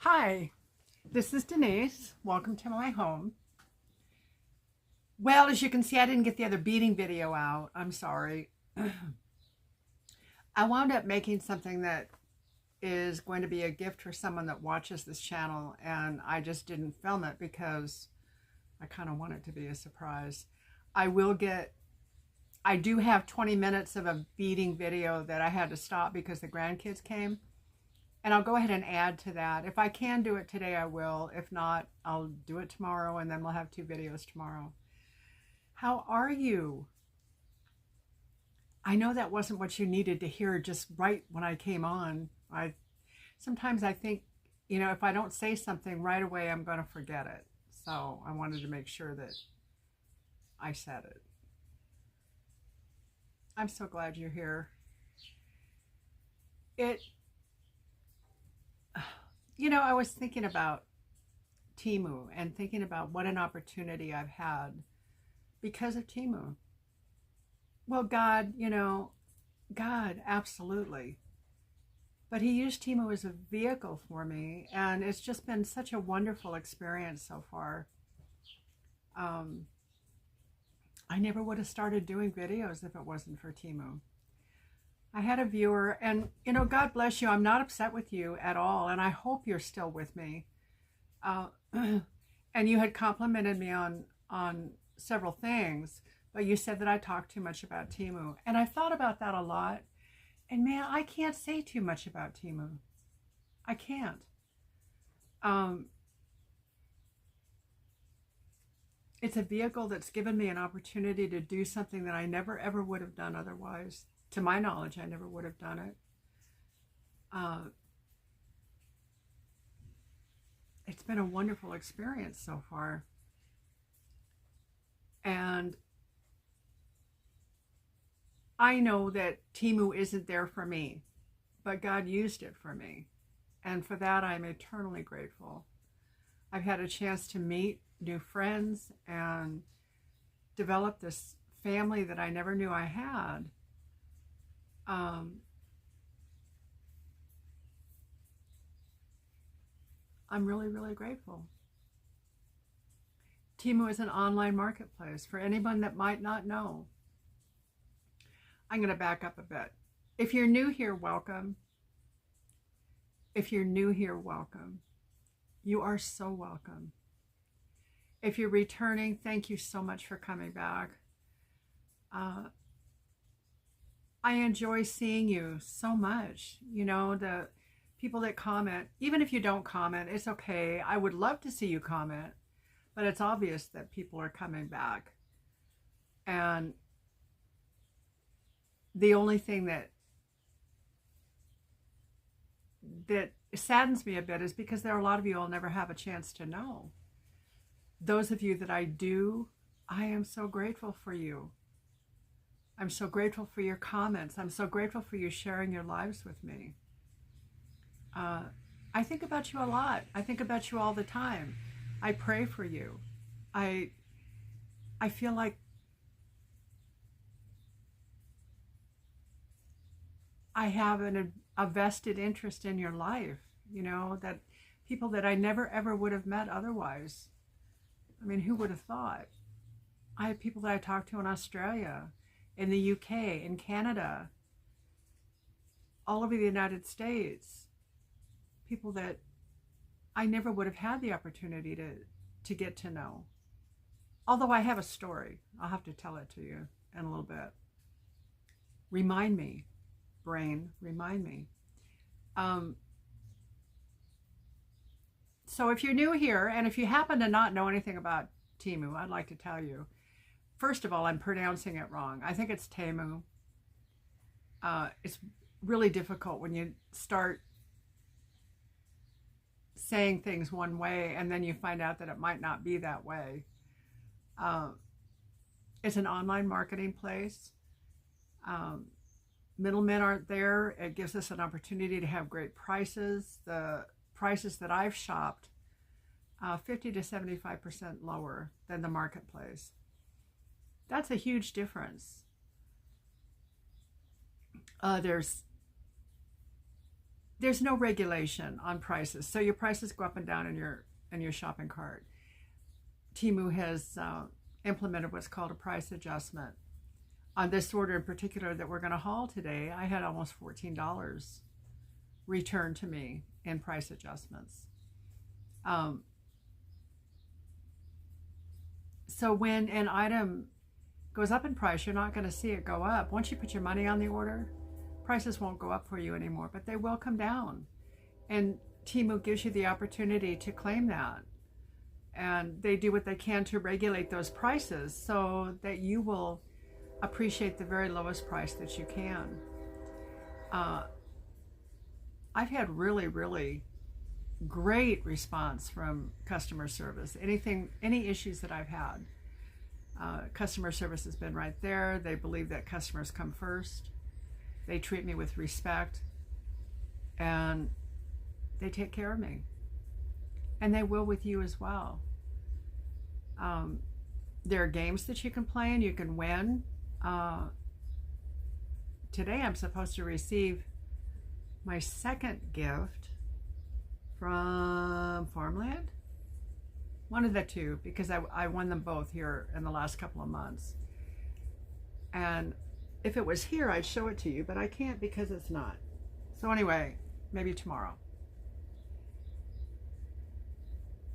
Hi, this is Denise. Welcome to my home. Well, as you can see, I didn't get the other beading video out. I'm sorry. I wound up making something that is going to be a gift for someone that watches this channel, and I just didn't film it because I kind of want it to be a surprise. I do have 20 minutes of a beading video that I had to stop because the grandkids came. And I'll go ahead and add to that. If I can do it today, I will. If not, I'll do it tomorrow, and then we'll have 2 videos tomorrow. How are you? I know that wasn't what you needed to hear just right when I came on. Sometimes I think, if I don't say something right away, I'm going to forget it. So I wanted to make sure that I said it. I'm so glad you're here. I was thinking about Temu and thinking about what an opportunity I've had because of Temu. Well, God, God, absolutely. But he used Temu as a vehicle for me, and it's just been such a wonderful experience so far. I never would have started doing videos if it wasn't for Temu. I had a viewer, and God bless you, I'm not upset with you at all, and I hope you're still with me. And you had complimented me on several things, but you said that I talked too much about Temu, and I thought about that a lot. And man, I can't say too much about Temu. I can't. It's a vehicle that's given me an opportunity to do something that I never ever would have done otherwise. To my knowledge, I never would have done it. It's been a wonderful experience so far. And I know that Temu isn't there for me, but God used it for me. And for that, I'm eternally grateful. I've had a chance to meet new friends and develop this family that I never knew I had. I'm really, really grateful. Temu is an online marketplace. For anyone that might not know, I'm going to back up a bit. If you're new here, welcome. If you're new here, welcome. You are so welcome. If you're returning, thank you so much for coming back. I enjoy seeing you so much. The people that comment, even if you don't comment, it's okay. I would love to see you comment, but it's obvious that people are coming back. And the only thing that saddens me a bit is because there are a lot of you I'll never have a chance to know. Those of you that I do, I am so grateful for you. I'm so grateful for your comments. I'm so grateful for you sharing your lives with me. I think about you a lot. I think about you all the time. I pray for you. I feel like I have a vested interest in your life, that people that I never ever would have met otherwise. I mean, who would have thought? I have people that I talk to in Australia, in the UK, in Canada, all over the United States. People that I never would have had the opportunity to get to know. Although I have a story. I'll have to tell it to you in a little bit. Remind me, brain, remind me. So if you're new here, and if you happen to not know anything about Temu, I'd like to tell you. First of all, I'm pronouncing it wrong. I think it's Temu. It's really difficult when you start saying things one way and then you find out that it might not be that way. It's an online marketing place. Middlemen aren't there. It gives us an opportunity to have great prices. The prices that I've shopped, 50 to 75% lower than the marketplace. That's a huge difference. There's there's no regulation on prices, so your prices go up and down in your shopping cart. Temu has implemented what's called a price adjustment. On this order in particular that we're going to haul today, I had almost $14 returned to me in price adjustments. So when an item goes up in price, you're not going to see it go up. Once you put your money on the order, prices won't go up for you anymore, but they will come down. And Temu gives you the opportunity to claim that. And they do what they can to regulate those prices so that you will appreciate the very lowest price that you can. I've had really, really great response from customer service. Any issues that I've had, customer service has been right there. They believe that customers come first. They treat me with respect, and they take care of me. And they will with you as well. There are games that you can play and you can win. Today I'm supposed to receive my second gift from Farmland. One of the two, because I won them both here in the last couple of months. And if it was here, I'd show it to you, but I can't because it's not. So anyway, maybe tomorrow.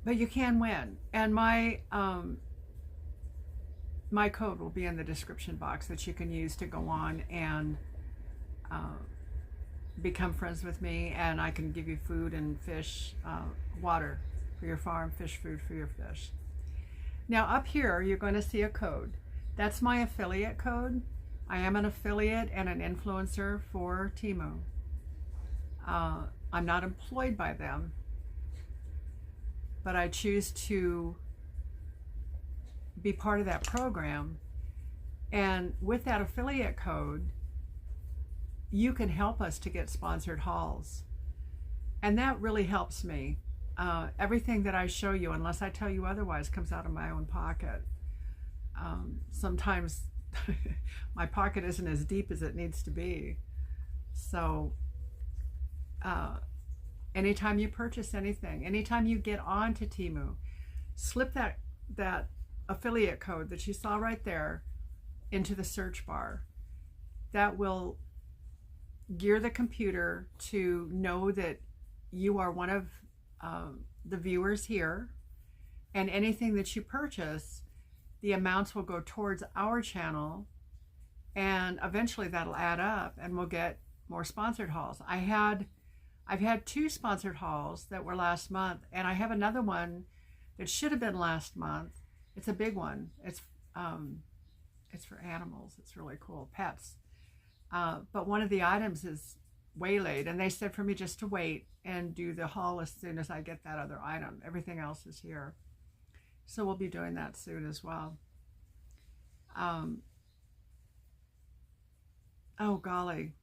But you can win. And my code will be in the description box that you can use to go on and become friends with me, and I can give you food and fish, water for your farm, fish food for your fish. Now up here, you're going to see a code. That's my affiliate code. I am an affiliate and an influencer for Temu. I'm not employed by them, but I choose to be part of that program. And with that affiliate code, you can help us to get sponsored hauls. And that really helps me. Everything that I show you, unless I tell you otherwise, comes out of my own pocket. Sometimes my pocket isn't as deep as it needs to be. So anytime you purchase anything, anytime you get on to Temu, slip that affiliate code that you saw right there into the search bar. That will gear the computer to know that you are one of the viewers here, and anything that you purchase, the amounts will go towards our channel, and eventually that'll add up and we'll get more sponsored hauls. I've had 2 sponsored hauls that were last month, and I have another one that should have been last month. It's a big one. It's for animals. It's really cool, pets. But one of the items is waylaid, and they said for me just to wait and do the haul as soon as I get that other item. Everything else is here. So we'll be doing that soon as well. Oh golly.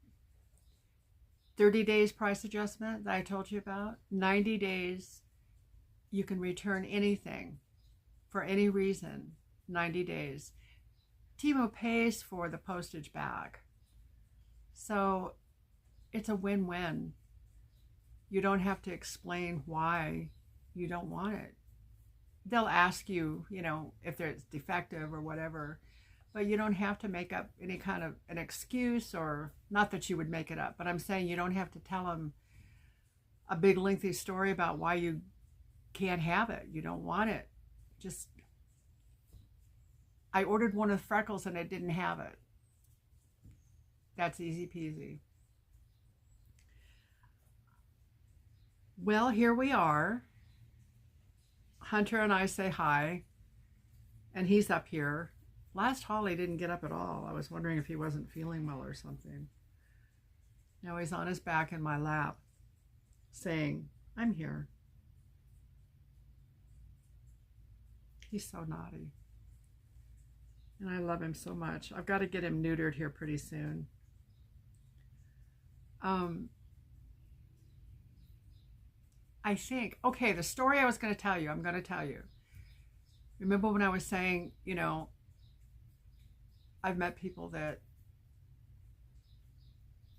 30 days price adjustment that I told you about. 90 days, you can return anything for any reason. 90 days. Temu pays for the postage back. So it's a win-win. You don't have to explain why you don't want it. They'll ask you, if it's defective or whatever, but you don't have to make up any kind of an excuse, or not that you would make it up, but I'm saying you don't have to tell them a big lengthy story about why you can't have it. You don't want it. Just, I ordered one of Freckles and it didn't have it. That's easy peasy. Well, here we are. Hunter and I say hi, and he's up here. Last haul he didn't get up at all. I was wondering if he wasn't feeling well or something. Now he's on his back in my lap saying, I'm here. He's so naughty. And I love him so much. I've got to get him neutered here pretty soon. I think, okay, the story I was going to tell you, I'm going to tell you. Remember when I was saying, I've met people that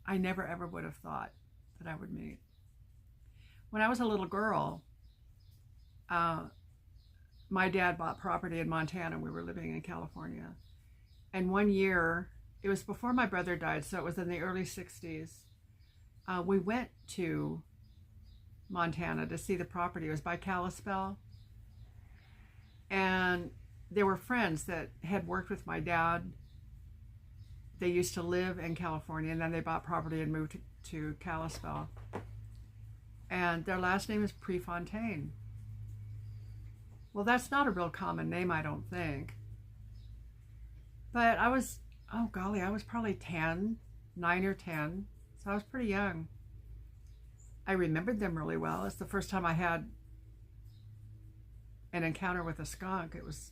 I never ever would have thought that I would meet. When I was a little girl, my dad bought property in Montana. We were living in California. And one year, it was before my brother died, so it was in the early 60s, we went to Montana to see the property. It was by Kalispell. And there were friends that had worked with my dad. They used to live in California, and then they bought property and moved to Kalispell. And their last name is Prefontaine. Well, that's not a real common name, I don't think. But I was, oh golly, I was probably 10, 9 or 10. So I was pretty young. I remembered them really well. It's the first time I had an encounter with a skunk. It was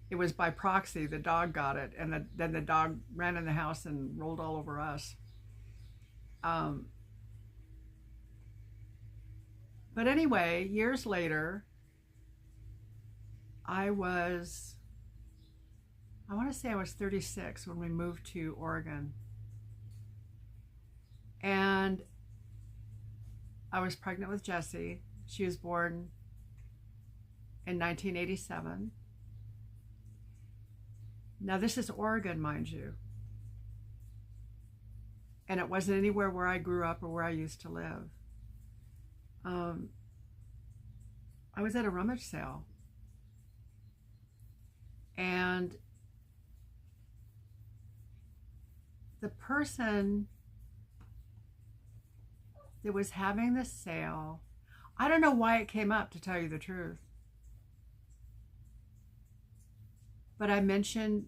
it was by proxy. The dog got it, and then the dog ran in the house and rolled all over us. But anyway, years later, I want to say I was 36 when we moved to Oregon. And I was pregnant with Jessie. She was born in 1987. Now this is Oregon, mind you. And it wasn't anywhere where I grew up or where I used to live. I was at a rummage sale. And the person that was having the sale, I don't know why it came up, to tell you the truth. But I mentioned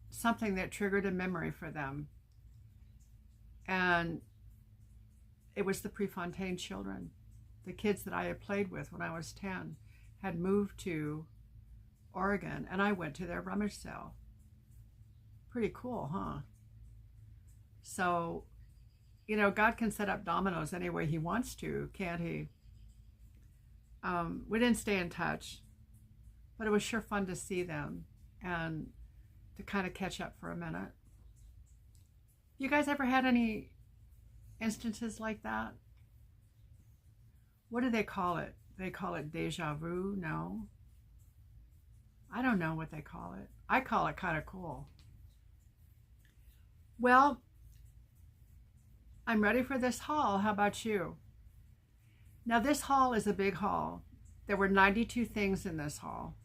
something that triggered a memory for them. And it was the Prefontaine children. The kids that I had played with when I was 10 had moved to Oregon, and I went to their rummage sale. Pretty cool, huh? So, you know, God can set up dominoes any way he wants to, can't he? We didn't stay in touch, but it was sure fun to see them and to kind of catch up for a minute. You guys ever had any instances like that? What do they call it? They call it deja vu? No. I don't know what they call it. I call it kind of cool. Well, I'm ready for this haul. How about you? Now this haul is a big haul. There were 92 things in this haul.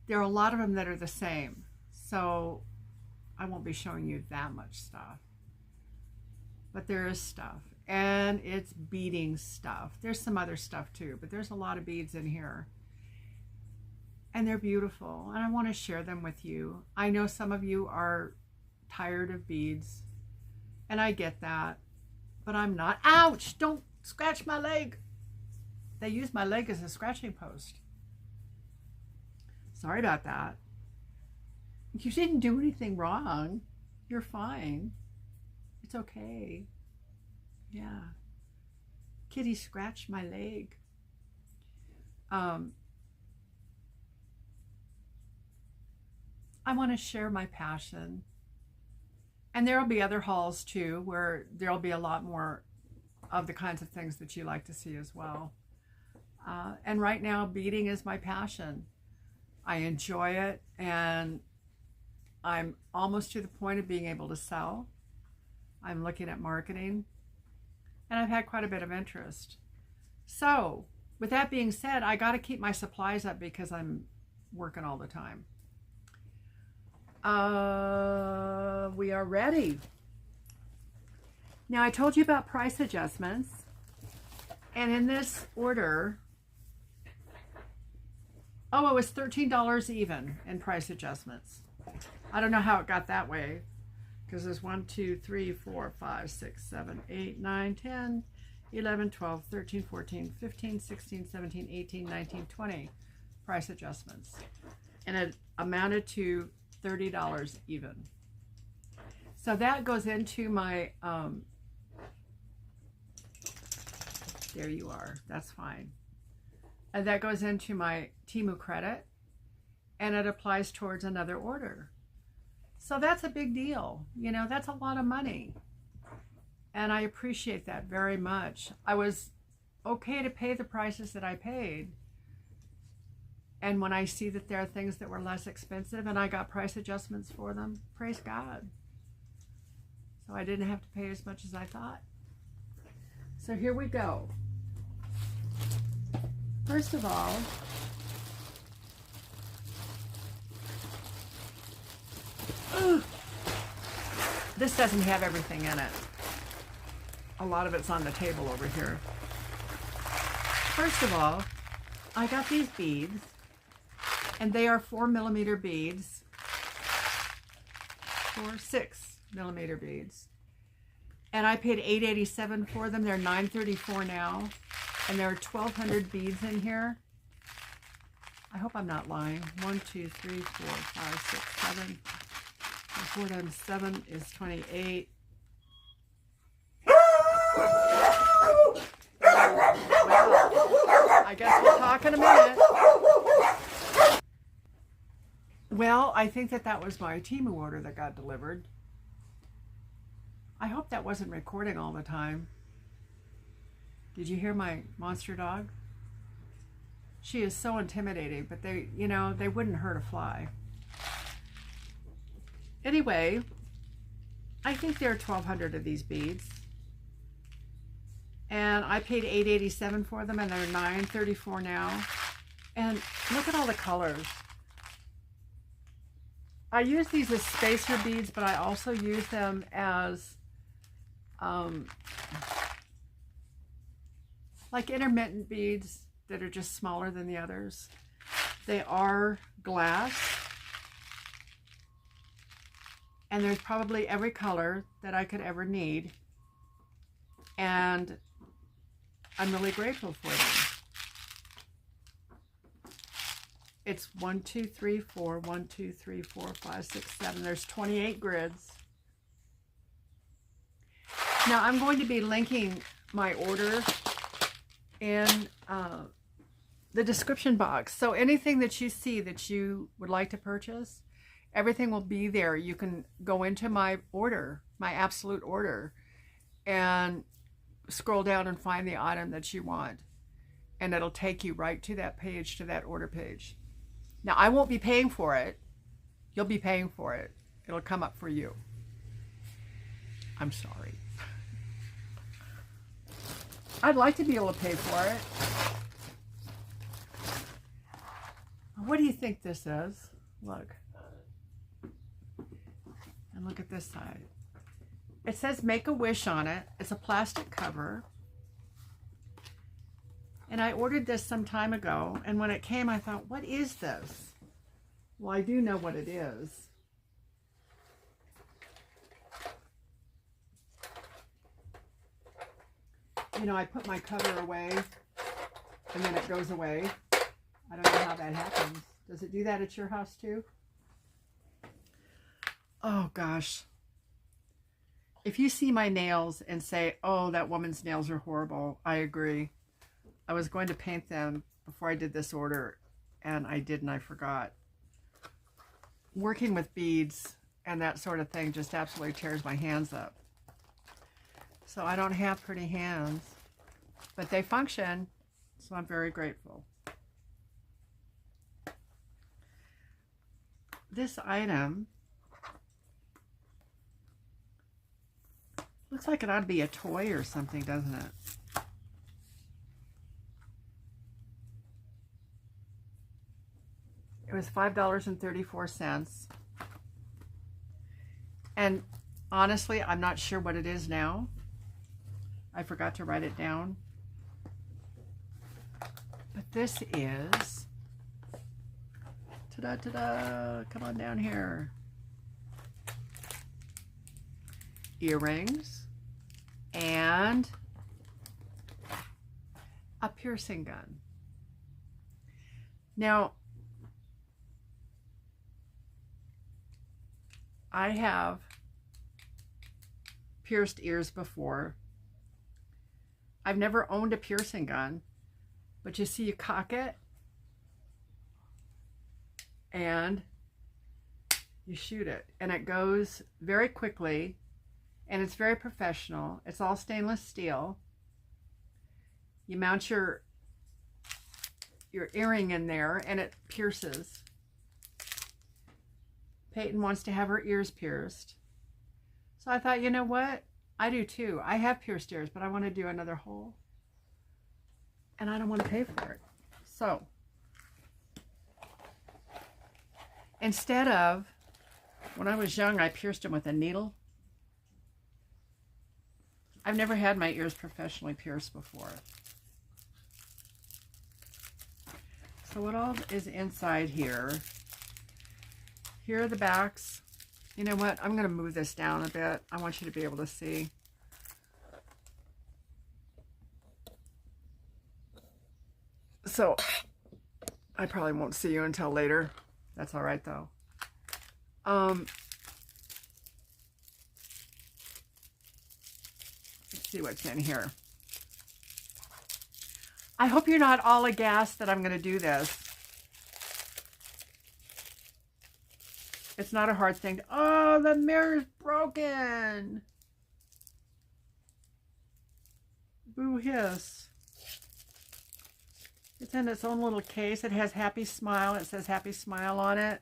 There are a lot of them that are the same. So I won't be showing you that much stuff. But there is stuff. And it's beading stuff. There's some other stuff too, but there's a lot of beads in here. And they're beautiful. And I want to share them with you. I know some of you are tired of beads. And I get that. But I'm not. Ouch! Don't scratch my leg. They use my leg as a scratching post. Sorry about that. You didn't do anything wrong. You're fine. It's okay. Yeah. Kitty scratched my leg. I want to share my passion. And there will be other hauls too, where there will be a lot more of the kinds of things that you like to see as well. And right now, beading is my passion. I enjoy it, and I'm almost to the point of being able to sell. I'm looking at marketing, and I've had quite a bit of interest. So, with that being said, I got to keep my supplies up because I'm working all the time. We are ready. Now, I told you about price adjustments, and in this order, oh, it was $13 even in price adjustments. I don't know how it got that way, because there's 1, 2, 3, 4, 5, 6, 7, 8, 9, 10, 11, 12, 13, 14, 15, 16, 17, 18, 19, 20 price adjustments. And it amounted to $30 even. So that goes into my, there you are, that's fine. And that goes into my Temu credit, and it applies towards another order. So that's a big deal. You know, that's a lot of money. And I appreciate that very much. I was okay to pay the prices that I paid. And when I see that there are things that were less expensive and I got price adjustments for them, praise God. So I didn't have to pay as much as I thought. So here we go. First of all, this doesn't have everything in it. A lot of it's on the table over here. First of all, I got these beads, and they are 4mm beads, 6mm beads. And I paid $8.87 for them. They're $9.34 now. And there are 1,200 beads in here. I hope I'm not lying. 1, 2, 3, 4, 5, 6, 7. 4 times 7 is 28. Well, I guess we'll talk in a minute. Well, I think that was my Temu order that got delivered. I hope that wasn't recording all the time. Did you hear my monster dog? She is so intimidating, but they wouldn't hurt a fly. Anyway, I think there are 1,200 of these beads. And I paid $8.87 for them, and they're $9.34 now. And look at all the colors. I use these as spacer beads, but I also use them as like intermittent beads that are just smaller than the others. They are glass, and there's probably every color that I could ever need, and I'm really grateful for them. It's 1, 2, 3, 4, 1, 2, 3, 4, 5, 6, 7. There's 28 grids. Now I'm going to be linking my order in the description box. So anything that you see that you would like to purchase, everything will be there. You can go into my order, my absolute order, and scroll down and find the item that you want. And it'll take you right to that page, to that order page. Now, I won't be paying for it. You'll be paying for it. It'll come up for you. I'm sorry. I'd like to be able to pay for it. What do you think this is? Look. And look at this side. It says Make a Wish on it. It's a plastic cover. And I ordered this some time ago, and when it came, I thought, what is this? Well, I do know what it is. You know, I put my cover away, and then it goes away. I don't know how that happens. Does it do that at your house, too? Oh, gosh. If you see my nails and say, oh, that woman's nails are horrible, I agree. I was going to paint them before I did this order, and I did, and I forgot. Working with beads and that sort of thing just absolutely tears my hands up. So I don't have pretty hands, but they function, so I'm very grateful. This item looks like it ought to be a toy or something, doesn't it? It was $5.34. And honestly, I'm not sure what it is now. I forgot to write it down. But this is, ta-da, ta-da, come on down here. Earrings and a piercing gun. Now, I have pierced ears before. I've never owned a piercing gun, but you see, you cock it and you shoot it, and it goes very quickly, And it's very professional. It's all stainless steel. You mount your earring in there and it pierces. Peyton wants to have her ears pierced. So I thought, you know what? I do too. I have pierced ears, but I want to do another hole. And I don't want to pay for it. So instead of, when I was young, I pierced them with a needle. I've never had my ears professionally pierced before. So what all is inside here? Here are the backs. You know what? I'm going to move this down a bit. I want you to be able to see. So I probably won't see you until later. That's all right though. Let's see what's in here. I hope you're not all aghast that I'm going to do this. It's not a hard thing. Oh, the mirror's broken. Boo hiss. It's in its own little case. It has Happy Smile. It says Happy Smile on it.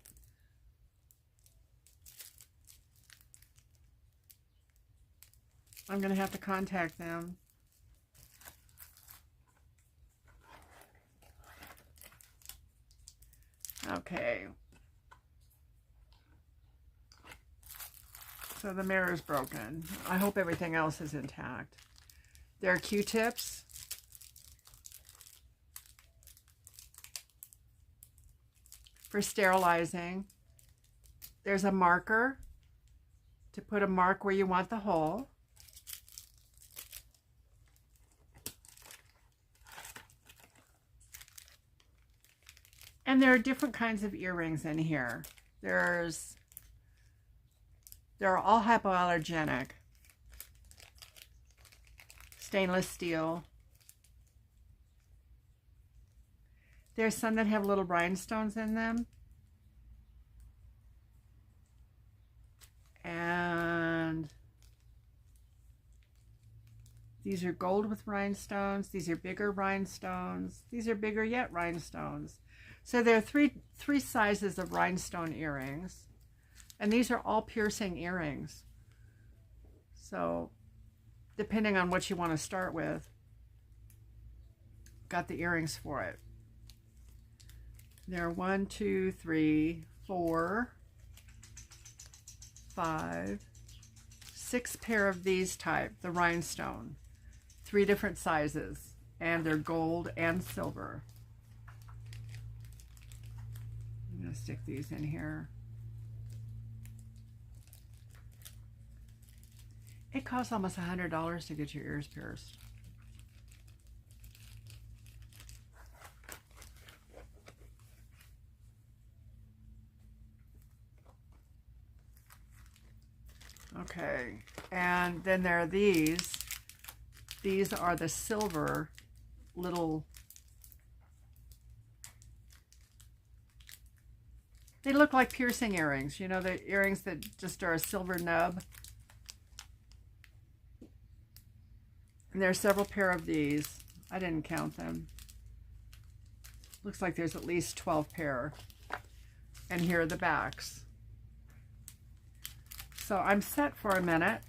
I'm going to have to contact them. Okay. So the mirror is broken. I hope everything else is intact. There are Q-tips. For sterilizing. There's a marker to put a mark where you want the hole. And there are different kinds of earrings in here. They're all hypoallergenic. Stainless steel. There's some that have little rhinestones in them. And these are gold with rhinestones. These are bigger rhinestones. These are bigger yet rhinestones. So there are three sizes of rhinestone earrings. And these are all piercing earrings. So depending on what you want to start with, got the earrings for it. There are 1, 2, 3, 4, 5, 6 pair of these type, the rhinestone. 3 different sizes. And they're gold and silver. I'm going to stick these in here. It costs almost $100 to get your ears pierced. Okay, and then there are these. These are the silver little, they look like piercing earrings. You know, the earrings that just are a silver nub. And there are several pair of these. I didn't count them. Looks like there's at least 12 pair. And here are the backs. So I'm set for a minute.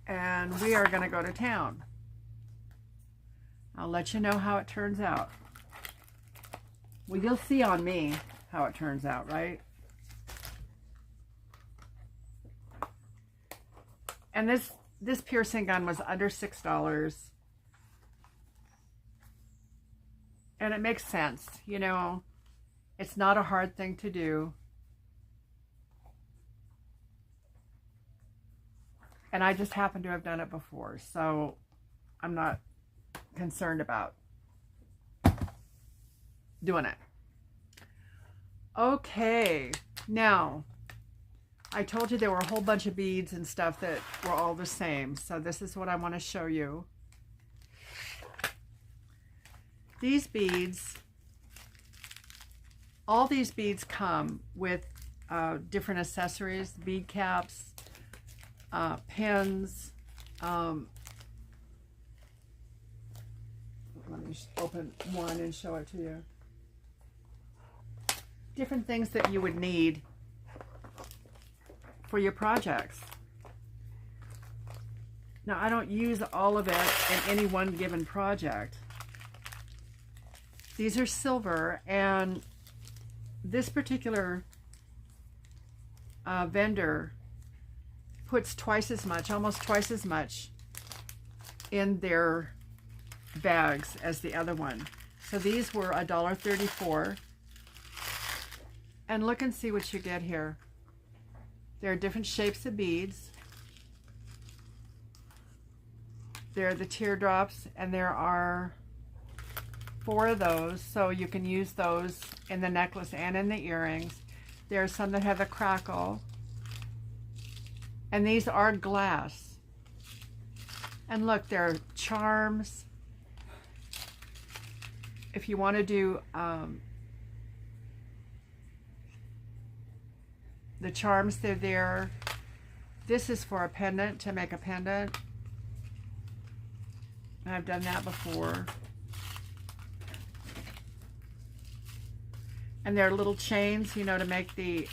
And we are going to go to town. I'll let you know how it turns out. Well, you'll see on me how it turns out, right? And this piercing gun was under $6. And it makes sense, you know. It's not a hard thing to do. And I just happen to have done it before, so I'm not concerned about doing it. Okay, now, I told you there were a whole bunch of beads and stuff that were all the same, so this is what I want to show you. These beads, all these beads come with different accessories, bead caps, pens. Let me just open one and show it to you. Different things that you would need for your projects. Now, I don't use all of it in any one given project. These are silver, and this particular vendor puts twice as much, almost twice as much in their bags as the other one. So these were $1.34. And look and see what you get here. There are different shapes of beads. There are the teardrops, and there are 4 of those, so you can use those in the necklace and in the earrings. There are some that have a crackle, and these are glass. And look, there are charms. If you want to do the charms, they're there. This is for a pendant, to make a pendant. I've done that before. And there are little chains, you know, to make the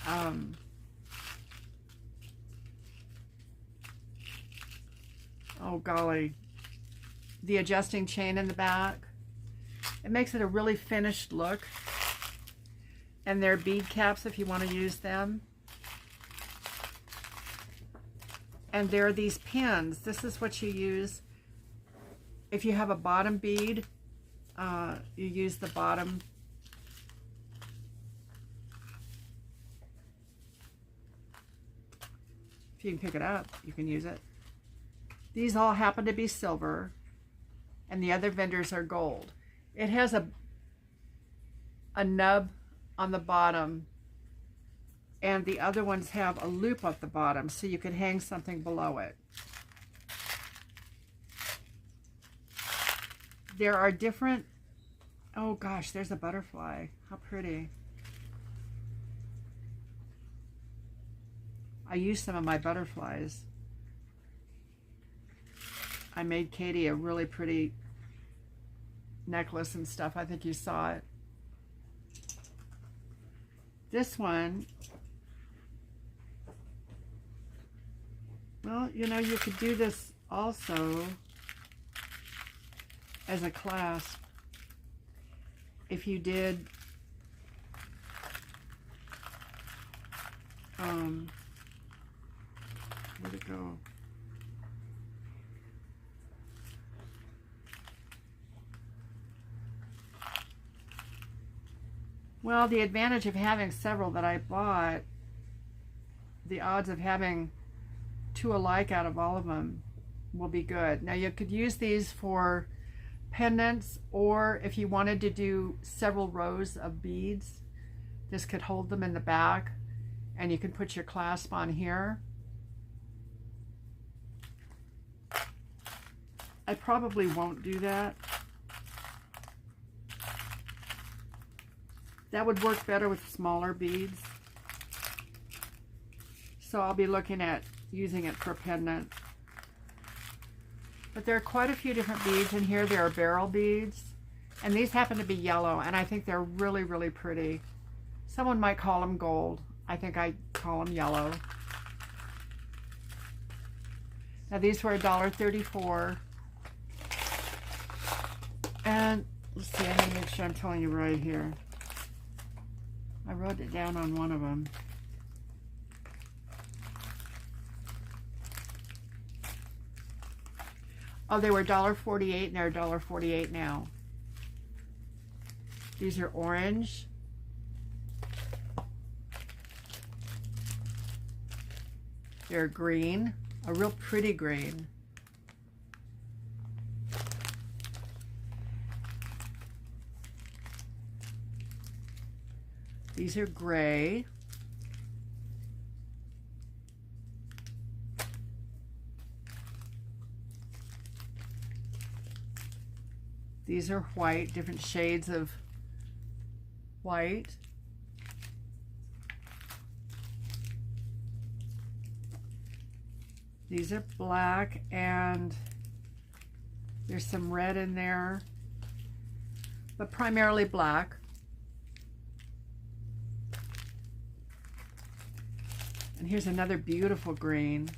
oh golly, the adjusting chain in the back. It makes it a really finished look. And there are bead caps if you want to use them. And there are these pins. This is what you use if you have a bottom bead. You use the bottom. If you can pick it up, you can use it. These all happen to be silver, and the other vendors are gold. It has a nub on the bottom, and the other ones have a loop at the bottom, so you can hang something below it. There are different, oh gosh, there's a butterfly. How pretty. I used some of my butterflies. I made Katie a really pretty necklace and stuff. I think you saw it. This one, well, you know, you could do this also as a clasp. If you did where'd it go? Well, the advantage of having several that I bought, the odds of having 2 alike out of all of them will be good. Now, you could use these for pendants, or if you wanted to do several rows of beads, this could hold them in the back, and you can put your clasp on here. I probably won't do that. That would work better with smaller beads. So I'll be looking at using it for a pendant. But there are quite a few different beads in here. There are barrel beads, and these happen to be yellow, and I think they're really, really pretty. Someone might call them gold. I think I call them yellow. Now these were $1.34. And let's see, I need to make sure I'm telling you right here. I wrote it down on one of them. Oh, they were $1.48 and they're $1.48 now. These are orange. They're green, a real pretty green. These are gray. These are white, different shades of white. These are black, and there's some red in there, but primarily black. And here's another beautiful green.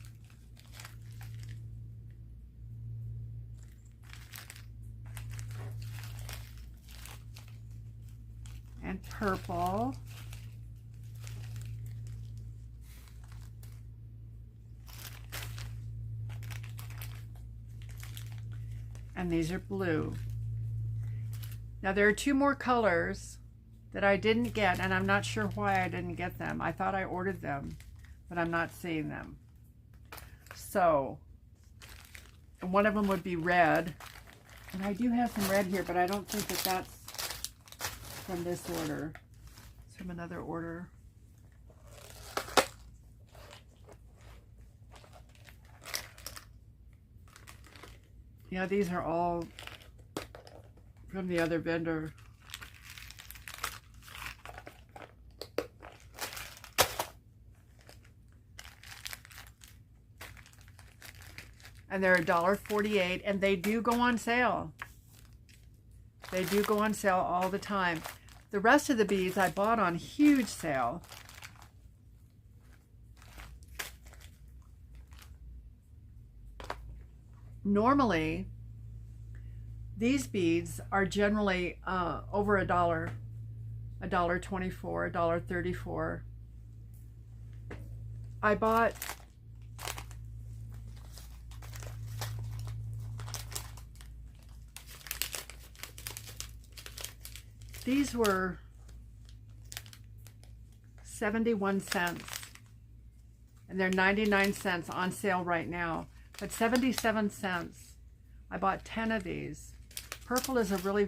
And purple. And these are blue. Now there are two more colors that I didn't get, and I'm not sure why I didn't get them. I thought I ordered them, but I'm not seeing them. So, one of them would be red. And I do have some red here, but I don't think that that's from this order. It's from another order. Yeah, these are all from the other vendor. And they're $1.48, and they do go on sale. They do go on sale all the time. The rest of the beads I bought on huge sale. Normally, these beads are generally over $1, $1.24, $1.34. I bought these were 71 cents, and they're 99 cents on sale right now. But 77 cents. I bought 10 of these. Purple is a really,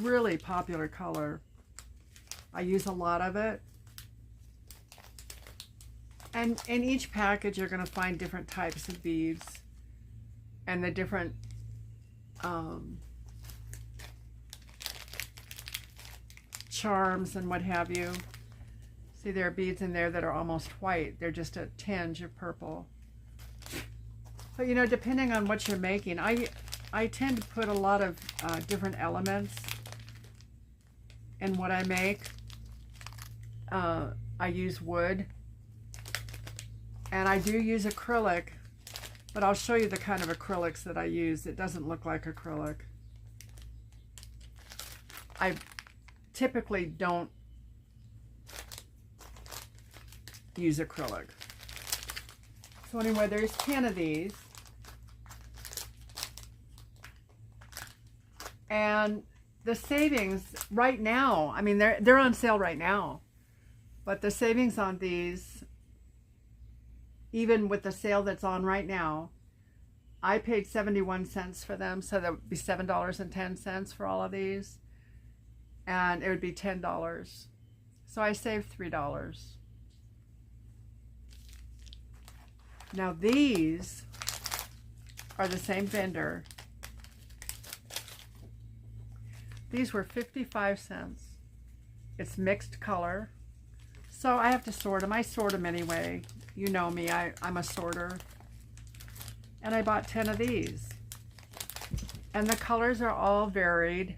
really popular color. I use a lot of it. And in each package, you're going to find different types of beads and the different charms and what have you. See, there are beads in there that are almost white. They're just a tinge of purple. But you know, depending on what you're making, I tend to put a lot of different elements in what I make. I use wood, and I do use acrylic, but I'll show you the kind of acrylics that I use. It doesn't look like acrylic. I typically don't use acrylic. So anyway, there's 10 of these. And the savings right now, I mean, they're on sale right now. But the savings on these, even with the sale that's on right now, I paid 71 cents for them, so that would be $7.10 for all of these. And it would be $10. So I saved $3. Now these are the same vendor. These were 55 cents. It's mixed color. So I have to sort them. I sort them anyway. You know me, I'm a sorter. And I bought 10 of these. And the colors are all varied.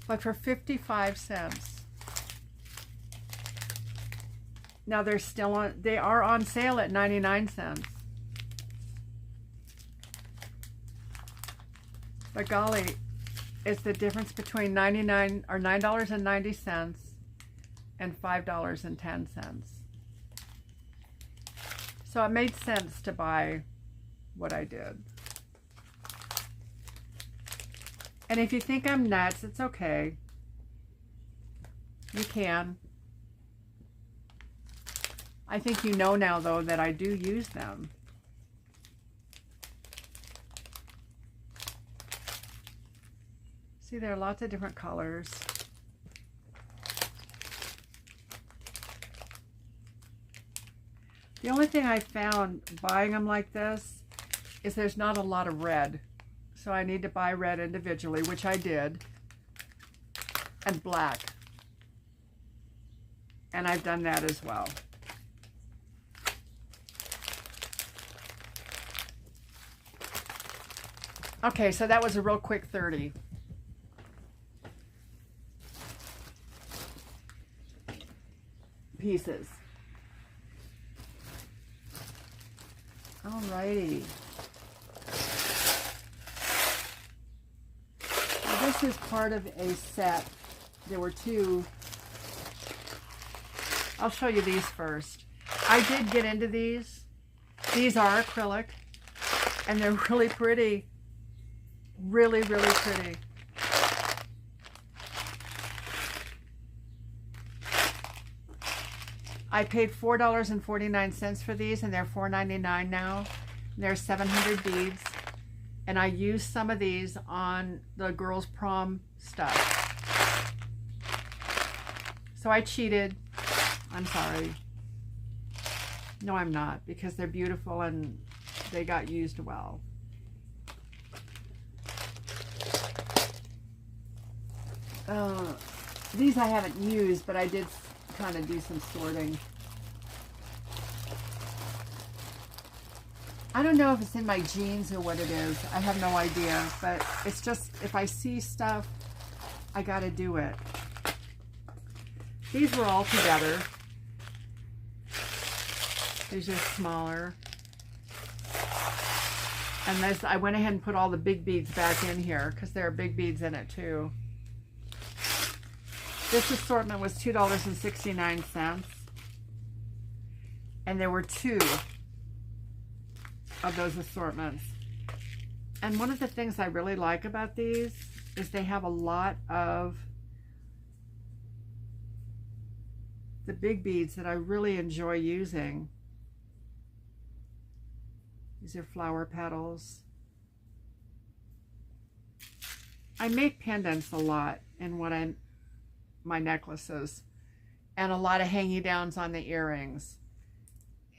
But for 55 cents. Now they're still on, they are on sale at 99 cents. But golly, it's the difference between $9.90 and $5.10. So it made sense to buy what I did. And if you think I'm nuts, it's okay. You can. I think you know now, though, that I do use them. See, there are lots of different colors. The only thing I found buying them like this is there's not a lot of red. So I need to buy red individually, which I did, and black. And I've done that as well. Okay, so that was a real quick 30. Pieces. Alrighty. Well, this is part of a set. There were two. I'll show you these first. I did get into these. These are acrylic, and they're really pretty. Really, really pretty. I paid $4.49 for these, and they're $4.99 now. There's 700 beads, and I used some of these on the girls' prom stuff. So I cheated. I'm sorry. No, I'm not, because they're beautiful and they got used well. These I haven't used, but I did kind of do some sorting. I don't know if it's in my genes or what it is. I have no idea, but it's just, if I see stuff, I gotta do it. These were all together. These are smaller. And this, I went ahead and put all the big beads back in here because there are big beads in it too. This assortment was $2.69. And there were two of those assortments. And one of the things I really like about these is they have a lot of the big beads that I really enjoy using. These are flower petals. I make pendants a lot in my necklaces, and a lot of hanging downs on the earrings.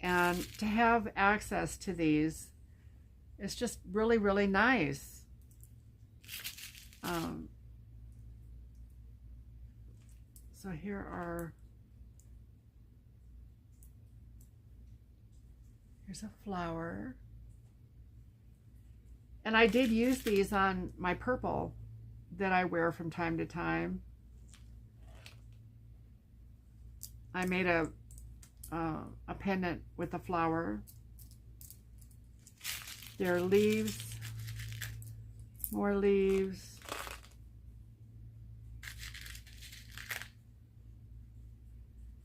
And to have access to these is just really, really nice. So here's a flower. And I did use these on my purple that I wear from time to time. I made a pendant with a flower. There are leaves, more leaves.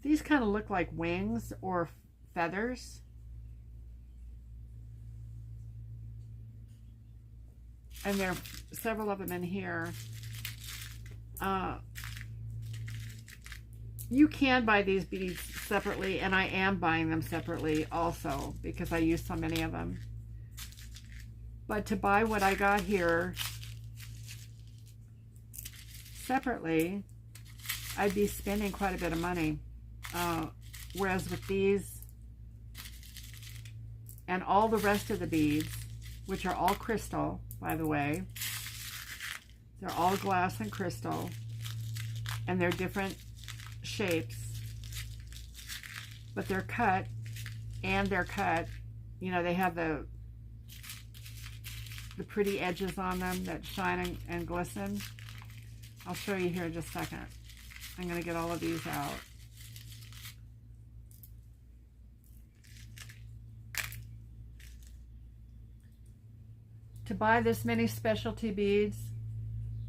These kind of look like wings or feathers. And there are several of them in here. You can buy these beads separately, and I am buying them separately also because I use so many of them. But to buy what I got here separately, I'd be spending quite a bit of money. Whereas with these and all the rest of the beads, which are all crystal, by the way, they're all glass and crystal, and they're different shapes, but they're cut, you know, they have the pretty edges on them that shine and glisten. I'll show you here in just a second. I'm going to get all of these out. To buy this many specialty beads,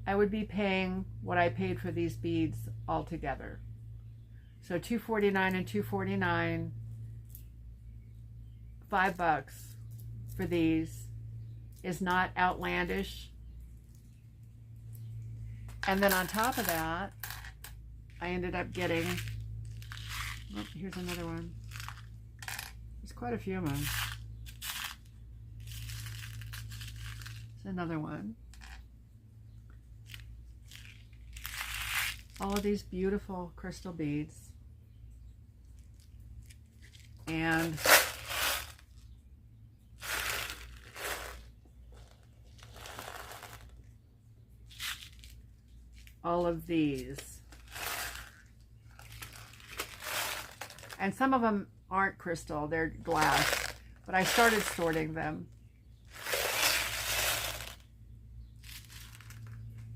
I would be paying what I paid for these beads altogether. So $2.49 and $2.49, $5 for these is not outlandish. And then on top of that, I ended up getting, oh, here's another one. There's quite a few of them. There's another one. All of these beautiful crystal beads. And all of these. And some of them aren't crystal, they're glass, but I started sorting them.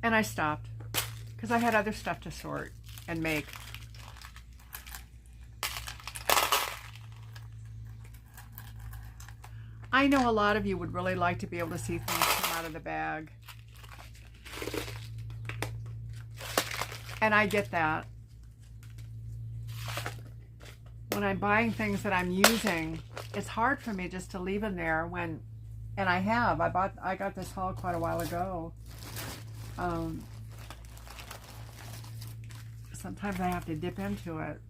And I stopped because I had other stuff to sort and make. I know a lot of you would really like to be able to see things come out of the bag. And I get that. When I'm buying things that I'm using, it's hard for me just to leave them there when, and I have. I got this haul quite a while ago. Sometimes I have to dip into it.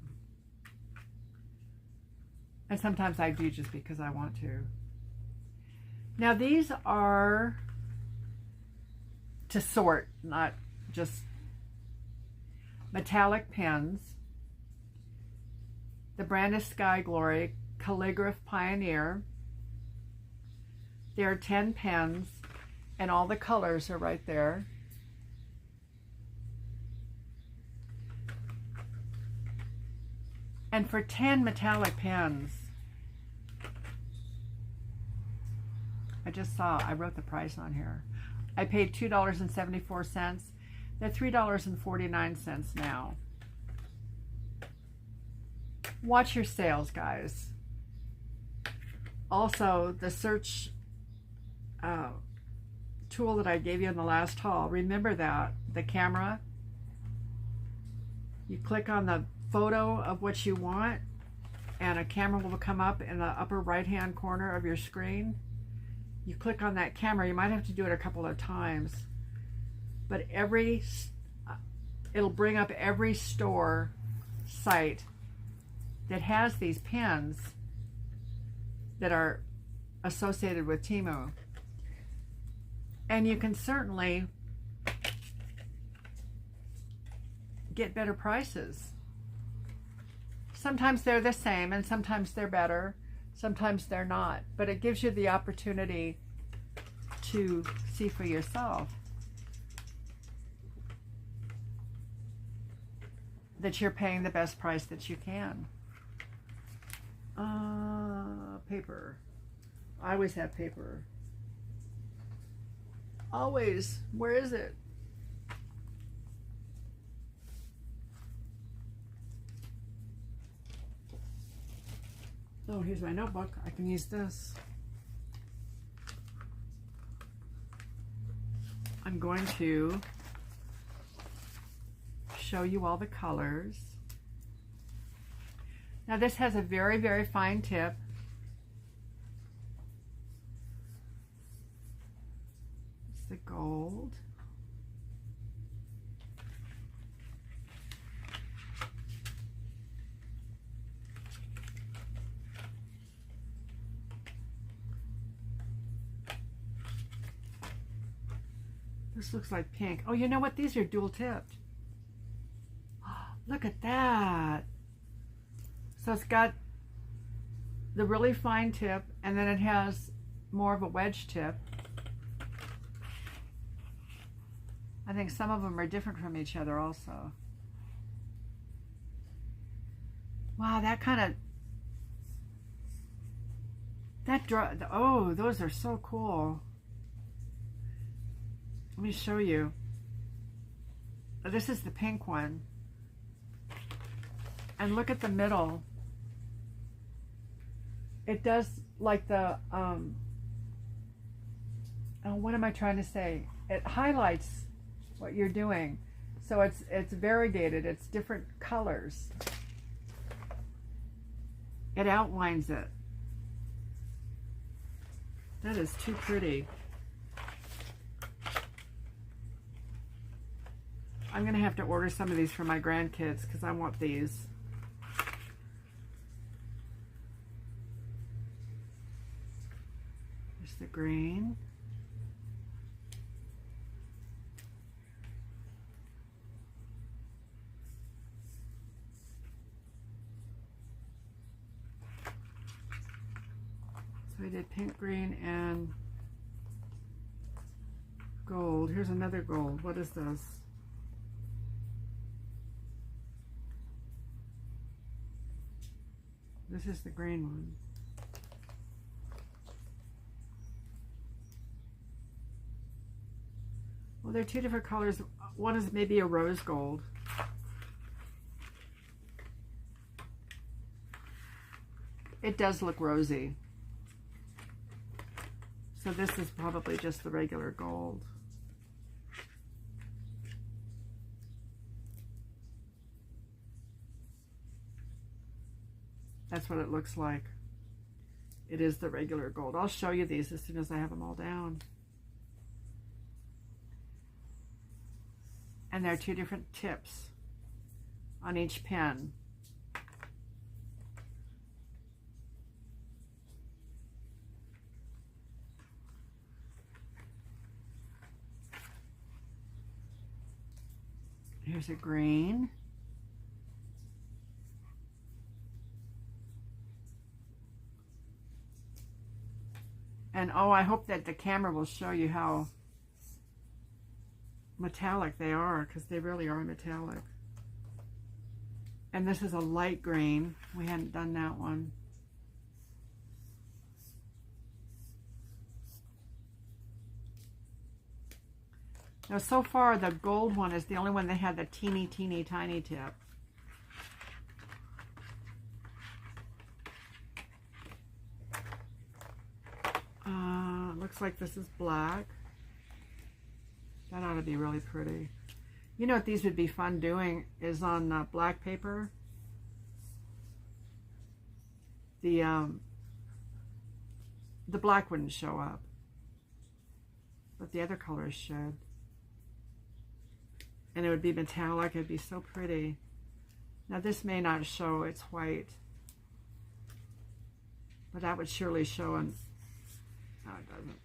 And sometimes I do just because I want to. Now these are to sort, not just metallic pens. The brand is Sky Glory Calligraph Pioneer. There are 10 pens and all the colors are right there. And for 10 metallic pens, I wrote the price on here. I paid $2.74. They're $3.49 now. Watch your sales, guys. Also, the search tool that I gave you in the last haul, remember that, the camera, you click on the photo of what you want and a camera will come up in the upper right hand corner of your screen. You click on that camera. You might have to do it a couple of times, but it'll bring up every store site that has these pens that are associated with Temu. And you can certainly get better prices. Sometimes they're the same and sometimes they're better, sometimes they're not, but it gives you the opportunity to see for yourself that you're paying the best price that you can. Paper. I always have paper. Always. Where is it? Oh, here's my notebook. I can use this. I'm going to show you all the colors. Now this has a very, very fine tip. It's the gold. This looks like pink. Oh, you know what? These are dual tipped. Look at that. So it's got the really fine tip and then it has more of a wedge tip. I think some of them are different from each other also. Wow, oh, those are so cool. Let me show you. This is the pink one. And look at the middle. It does like the, oh, what am I trying to say? It highlights what you're doing. So it's variegated, it's different colors. It outlines it. That is too pretty. I'm gonna have to order some of these for my grandkids because I want these. There's the green. So I did pink, green, and gold. Here's another gold. What is this? This is the green one. Well, they're two different colors. One is maybe a rose gold. It does look rosy. So this is probably just the regular gold. That's what it looks like. It is the regular gold. I'll show you these as soon as I have them all down. And there are two different tips on each pin. Here's a green. And oh, I hope that the camera will show you how metallic they are, because they really are metallic. And this is a light green. We hadn't done that one. Now, so far, the gold one is the only one that had the teeny, teeny, tiny tip. Looks like this is black. That ought to be really pretty. You know what these would be fun doing is on black paper. The black wouldn't show up, but the other colors should. And it would be metallic. It'd be so pretty. Now this may not show, it's white, but that would surely show on. No, it doesn't.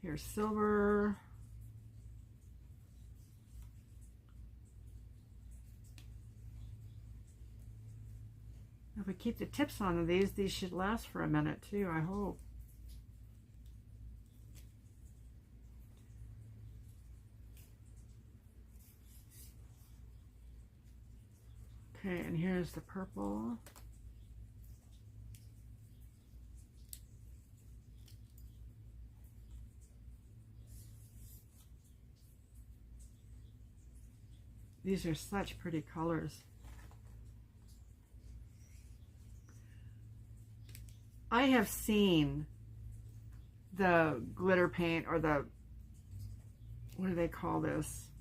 Here's silver. If we keep the tips on these should last for a minute too, I hope. Okay, and here's the purple. These are such pretty colors. I have seen the glitter paint, or the, what do they call this?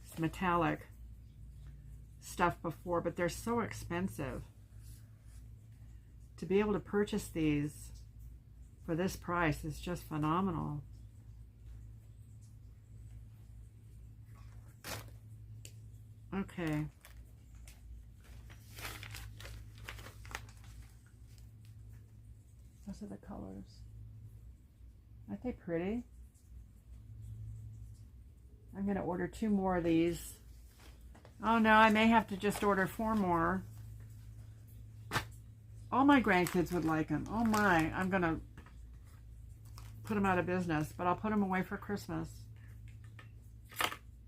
It's metallic stuff before, but they're so expensive. To be able to purchase these for this price is just phenomenal. Okay. Those are the colors. Aren't they pretty? I'm going to order 2 more of these. Oh no, I may have to just order 4 more. All my grandkids would like them. Oh my, I'm going to put them out of business, but I'll put them away for Christmas.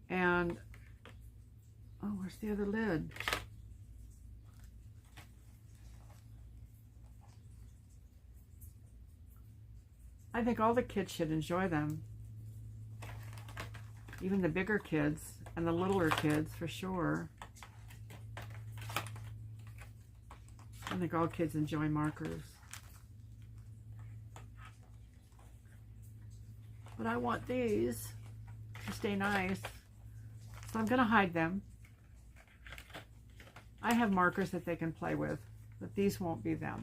And, oh, where's the other lid? I think all the kids should enjoy them. Even the bigger kids and the littler kids, for sure. I think all kids enjoy markers. But I want these to stay nice, so I'm going to hide them. I have markers that they can play with, but these won't be them.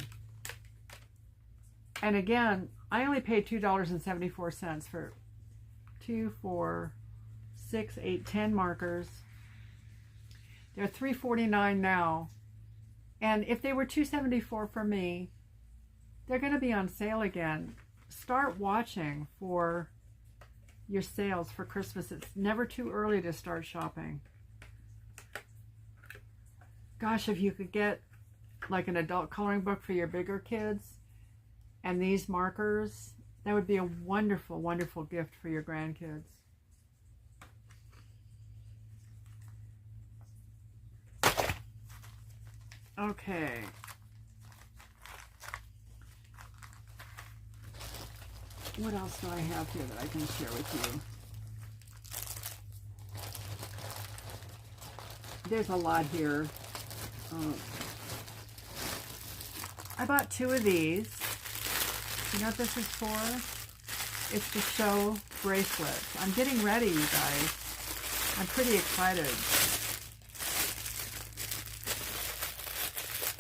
And again, I only paid $2.74 for 2, 4, 6, 8, 10 markers. They're $3.49 now. And if they were $2.74 for me, they're going to be on sale again. Start watching for your sales for Christmas. It's never too early to start shopping. Gosh, if you could get like an adult coloring book for your bigger kids and these markers, that would be a wonderful, wonderful gift for your grandkids. Okay, What else do I have here that I can share with you? There's a lot here. I bought 2 of these. You know what this is for? It's to show bracelets. I'm getting ready, you guys. I'm pretty excited.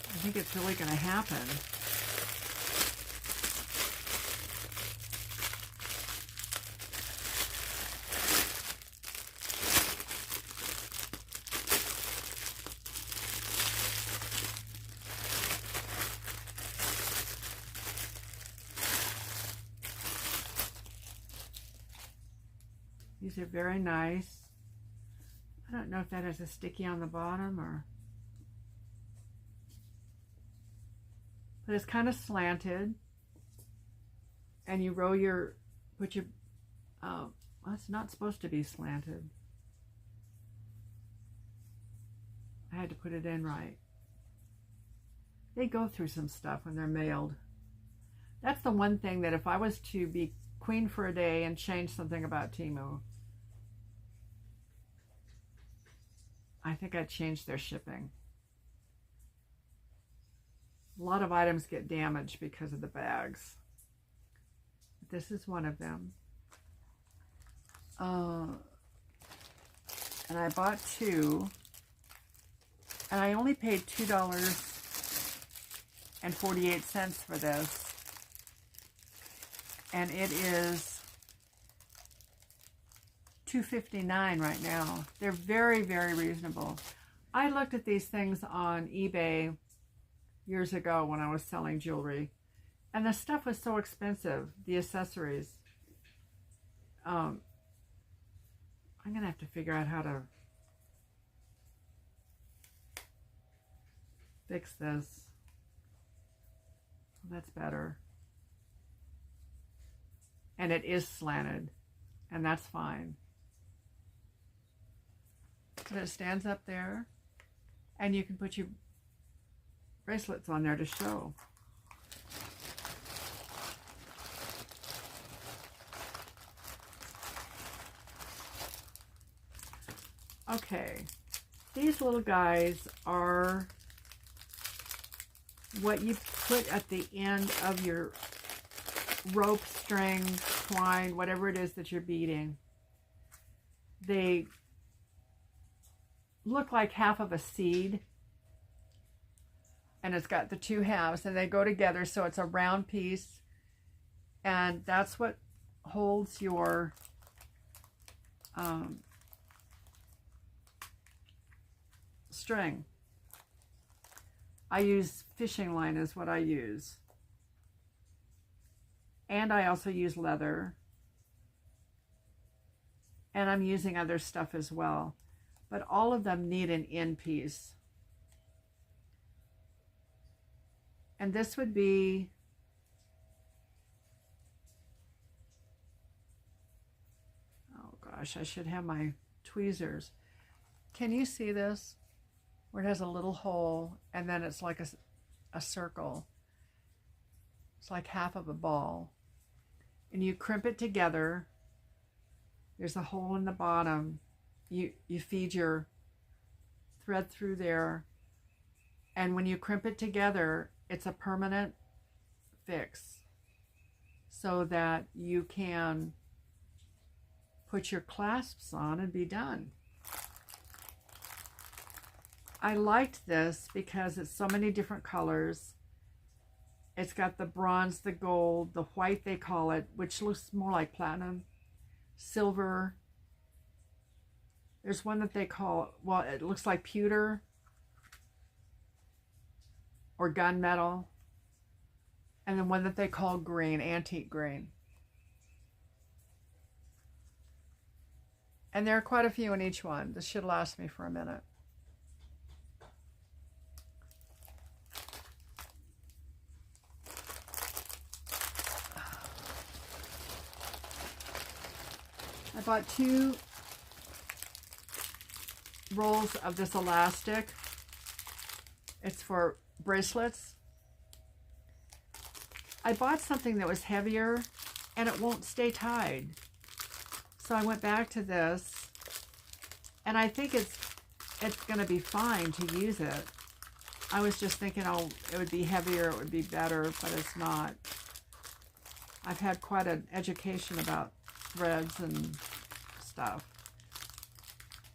I think it's really going to happen. These are very nice. I don't know if that has a sticky on the bottom or... But it's kind of slanted. And you roll your... Put your... well, it's not supposed to be slanted. I had to put it in right. They go through some stuff when they're mailed. That's the one thing that if I was to be queen for a day and change something about Temu, I think I'd change their shipping. A lot of items get damaged because of the bags. This is one of them. And I bought 2. And I only paid $2.48 for this. And it is $2.59 right now. They're very, very reasonable. I looked at these things on eBay years ago when I was selling jewelry, and the stuff was so expensive, the accessories. I'm gonna have to figure out how to fix this. That's better. And it is slanted, and that's fine. But it stands up there, and you can put your bracelets on there to show. Okay, these little guys are what you put at the end of your rope, string, twine, whatever it is that you're beading. They look like half of a seed, and it's got the 2 halves, and they go together, so it's a round piece, and that's what holds your string. I use fishing line is what I use, and I also use leather, and I'm using other stuff as well, but all of them need an end piece. And this would be, oh gosh, I should have my tweezers. Can you see this? Where it has a little hole, and then it's like a circle. It's like half of a ball. And you crimp it together. There's a hole in the bottom. You feed your thread through there. And when you crimp it together, it's a permanent fix, so that you can put your clasps on and be done. I liked this because it's so many different colors. It's got the bronze, the gold, the white they call it, which looks more like platinum, silver. There's one that they call, well, it looks like pewter or gunmetal, and then one that they call green, antique green. And there are quite a few in each one. This should last me for a minute. I bought 2 rolls of this elastic. It's for bracelets. I bought something that was heavier and it won't stay tied. So I went back to this, and I think it's going to be fine to use it. I was just thinking, oh, it would be heavier, it would be better, but it's not. I've had quite an education about threads and stuff.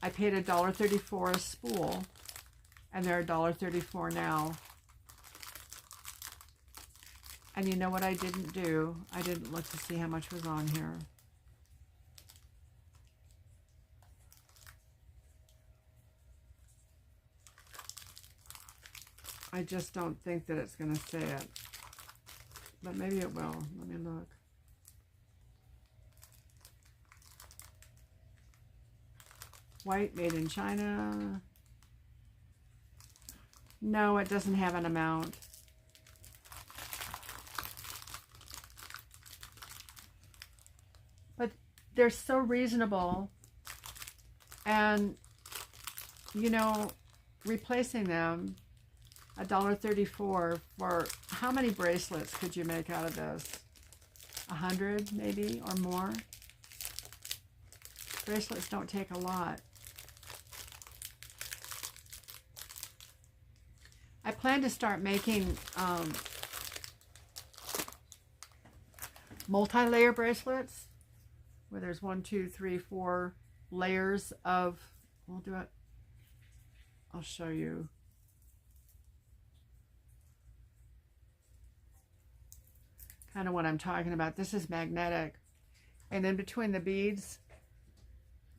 I paid $1.34 a spool, and they're $1.34 now. And you know what I didn't do? I didn't look to see how much was on here. I just don't think that it's going to say it. But maybe it will. Let me look. White, made in China. No, it doesn't have an amount. But they're so reasonable. And, you know, replacing them, $1.34 for how many bracelets could you make out of this? 100 maybe or more? Bracelets don't take a lot. I plan to start making multi-layer bracelets where there's 1, 2, 3, 4 layers of, we'll do it, I'll show you. Kind of what I'm talking about. This is magnetic, and in between the beads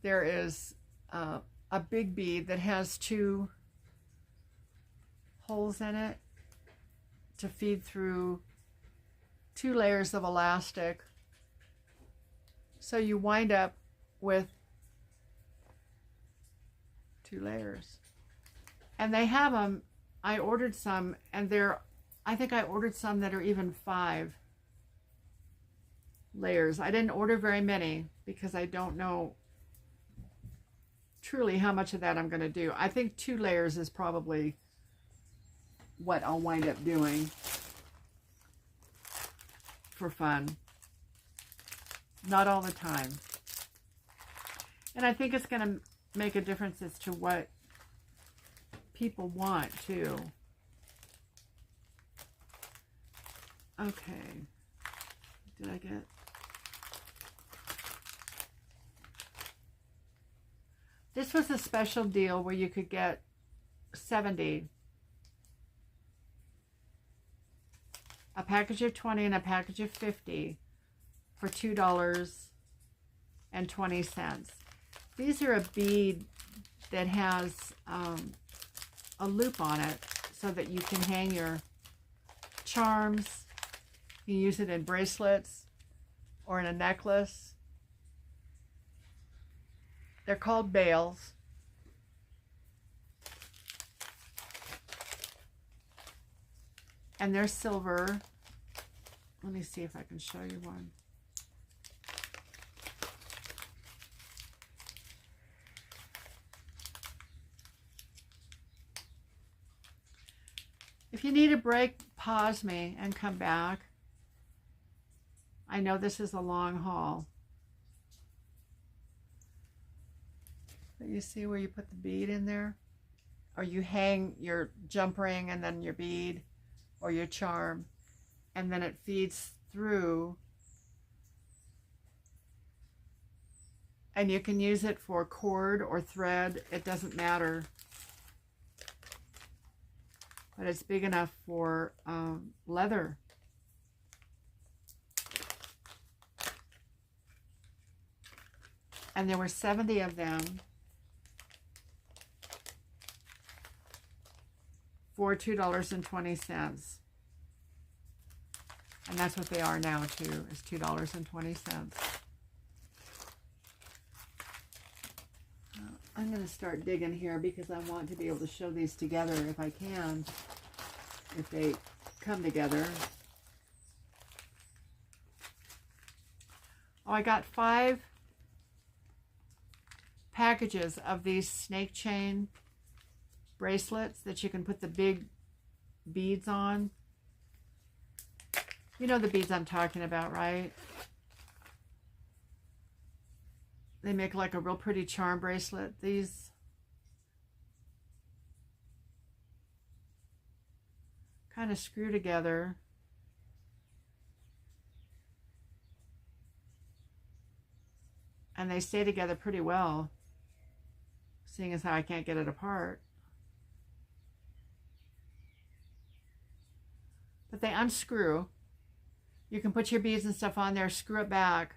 there is a big bead that has 2 holes in it to feed through 2 layers of elastic, so you wind up with 2 layers. And they have them, I ordered some, and I think I ordered some that are even 5 layers. I didn't order very many because I don't know truly how much of that I'm going to do. I think 2 layers is probably what I'll wind up doing for fun. Not all the time. And I think it's going to make a difference as to what people want too. Okay. Did I get... This was a special deal where you could get 70. A package of 20 and a package of 50 for $2.20. These are a bead that has a loop on it so that you can hang your charms. You can use it in bracelets or in a necklace. They're called bales. And they're silver. Let me see if I can show you one. If you need a break, pause me and come back. I know this is a long haul. But you see where you put the bead in there? Or you hang your jump ring and then your bead or your charm, and then it feeds through. And you can use it for cord or thread, it doesn't matter. But it's big enough for leather. And there were 70 of them for $2.20. And that's what they are now too, is $2.20. I'm going to start digging here because I want to be able to show these together if I can, if they come together. Oh, I got 5 packages of these snake chain bracelets that you can put the big beads on. You know the beads I'm talking about, right? They make like a real pretty charm bracelet. These kind of screw together. And they stay together pretty well, seeing as how I can't get it apart. But they unscrew. You can put your beads and stuff on there, screw it back,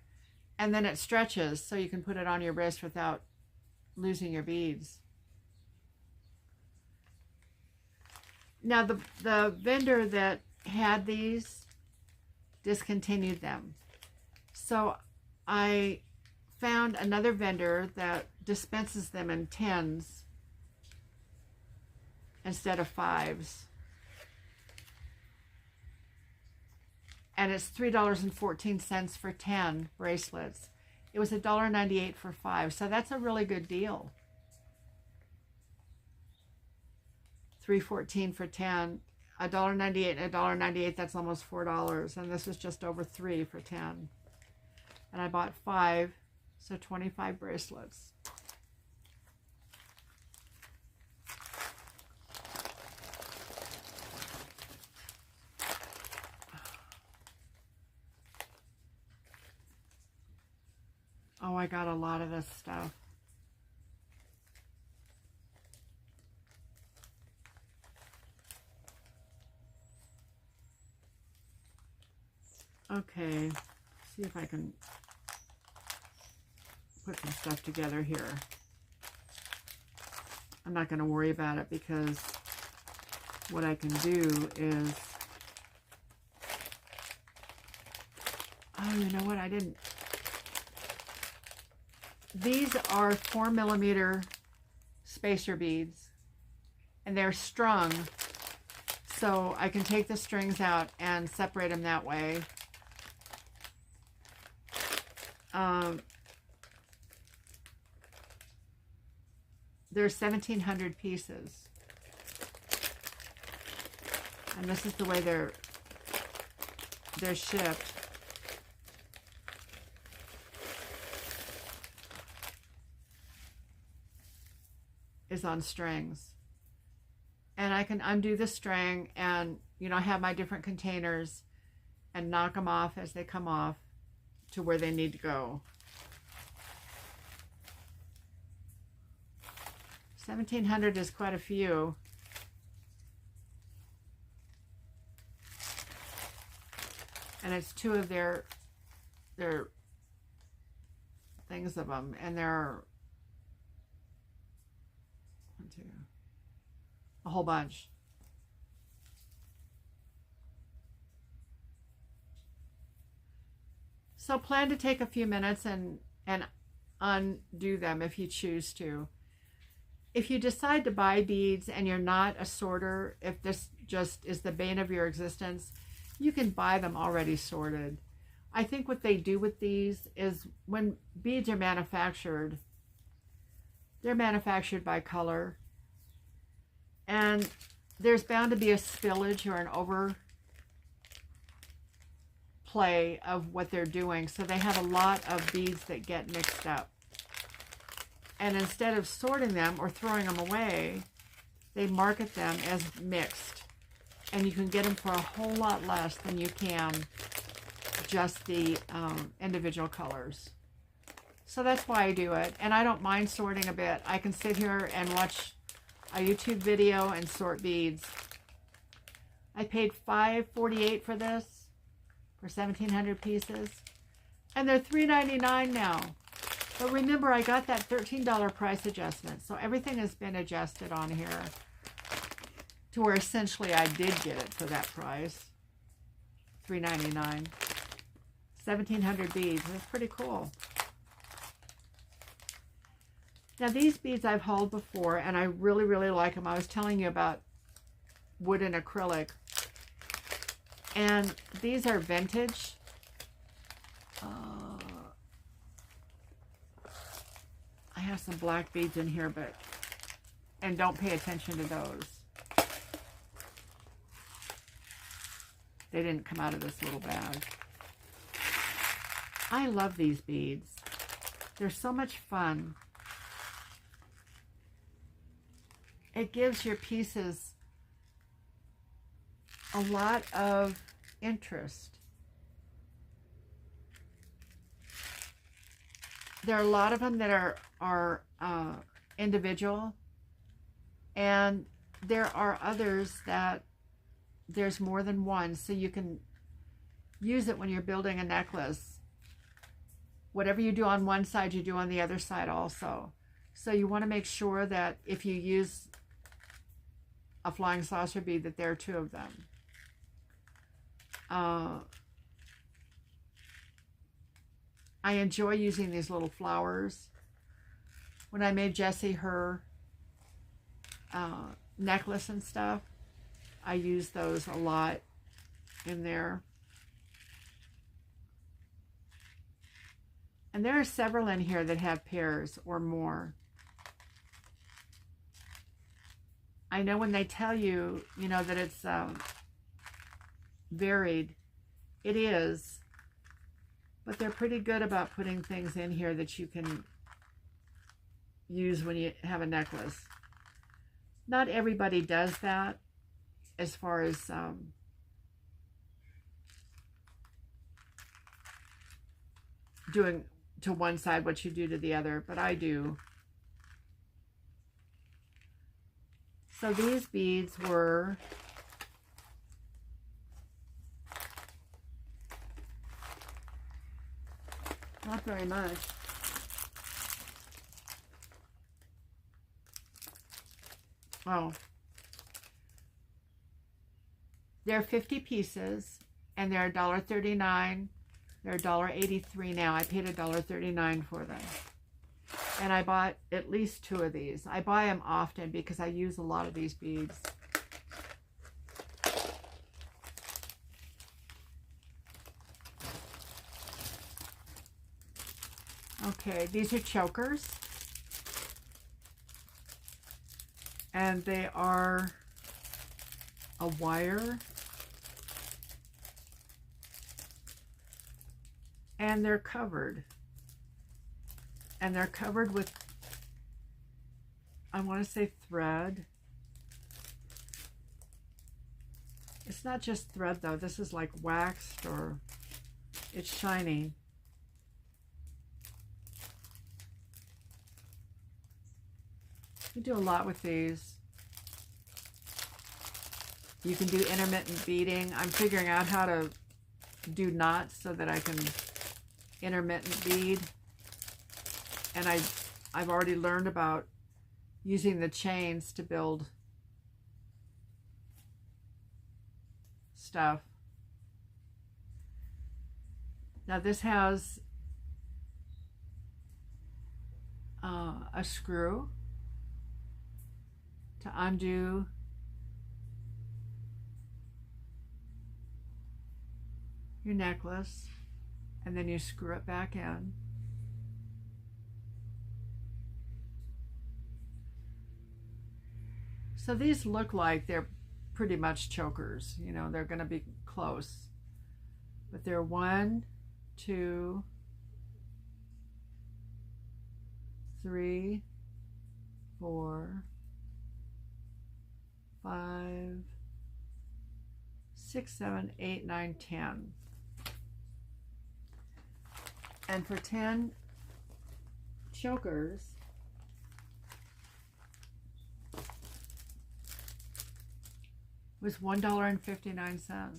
and then it stretches so you can put it on your wrist without losing your beads. Now the vendor that had these discontinued them. So I found another vendor that dispenses them in 10s instead of 5s. And it's $3.14 for 10 bracelets. It was $1.98 for 5, so that's a really good deal. $3.14 for 10, $1.98 and $1.98, that's almost $4, and this is just over $3 for 10. And I bought 5, so 25 bracelets. Oh, I got a lot of this stuff. Okay, see if I can put some stuff together here. I'm not going to worry about it because what I can do is, oh, you know what, I didn't. These are 4mm spacer beads, and they're strung, so I can take the strings out and separate them that way. There's 1,700 pieces, and this is the way they're shipped. Is on strings, and I can undo the string and, you know, have my different containers and knock them off as they come off to where they need to go. 1,700 is quite a few. And it's 2 of their things of them, and they're a whole bunch. So plan to take a few minutes and undo them if you choose to. If you decide to buy beads and you're not a sorter, if this just is the bane of your existence, you can buy them already sorted. I think what they do with these is when beads are manufactured, they're manufactured by color. And there's bound to be a spillage or an overplay of what they're doing. So they have a lot of beads that get mixed up. And instead of sorting them or throwing them away, they market them as mixed. And you can get them for a whole lot less than you can just the individual colors. So that's why I do it. And I don't mind sorting a bit. I can sit here and watch a YouTube video and sort beads. I paid $5.48 for this, for 1,700 pieces. And they're $3.99 now. But remember, I got that $13 price adjustment. So everything has been adjusted on here to where essentially I did get it for that price. $3.99. 1,700 beads. That's pretty cool. Now these beads I've hauled before, and I really, really like them. I was telling you about wood and acrylic. And these are vintage. I have some black beads in here, and don't pay attention to those. They didn't come out of this little bag. I love these beads. They're so much fun. It gives your pieces a lot of interest. There are a lot of them that are individual, and there are others that there's more than one, so you can use it when you're building a necklace. Whatever you do on one side, you do on the other side also. So you want to make sure that if you use a flying saucer bead, that there are two of them. I enjoy using these little flowers. When I made Jessie her necklace and stuff, I use those a lot in there. And there are several in here that have pairs or more. I know when they tell you, you know, that it's varied, it is. But they're pretty good about putting things in here that you can use when you have a necklace. Not everybody does that as far as doing to one side what you do to the other, but I do. So these beads were not very much. Oh. They're 50 pieces, and they're $1.39. They're $1.83 now. I paid $1.39 for them. And I bought at least 2 of these. I buy them often because I use a lot of these beads. Okay, these are chokers. And they are a wire. And they're covered. And they're covered with, I want to say thread. It's not just thread though. This is like waxed, or it's shiny. You do a lot with these. You can do intermittent beading. I'm figuring out how to do knots so that I can intermittent bead. And I've already learned about using the chains to build stuff. Now this has a screw to undo your necklace, and then you screw it back in. So these look like they're pretty much chokers, you know, they're going to be close, but they're 1, 2, 3, 4, 5, 6, 7, 8, 9, 10. And for 10 chokers, was $1.59.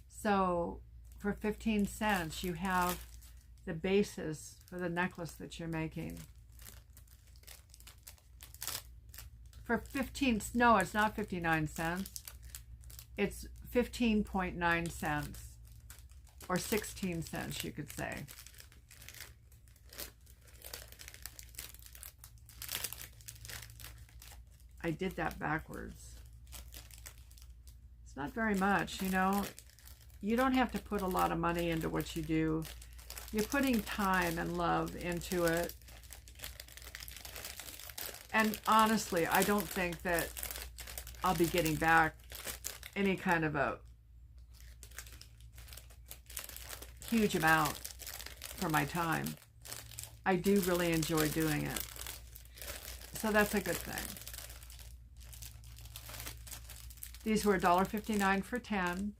So for 15 cents, you have the basis for the necklace that you're making. For 15, no, it's not 59 cents. It's 15.9 cents, or 16 cents, you could say. I did that backwards. It's not very much, you know. You don't have to put a lot of money into what you do. You're putting time and love into it. And honestly, I don't think that I'll be getting back any kind of a huge amount for my time. I do really enjoy doing it. So that's a good thing. These were $1.59 for 10,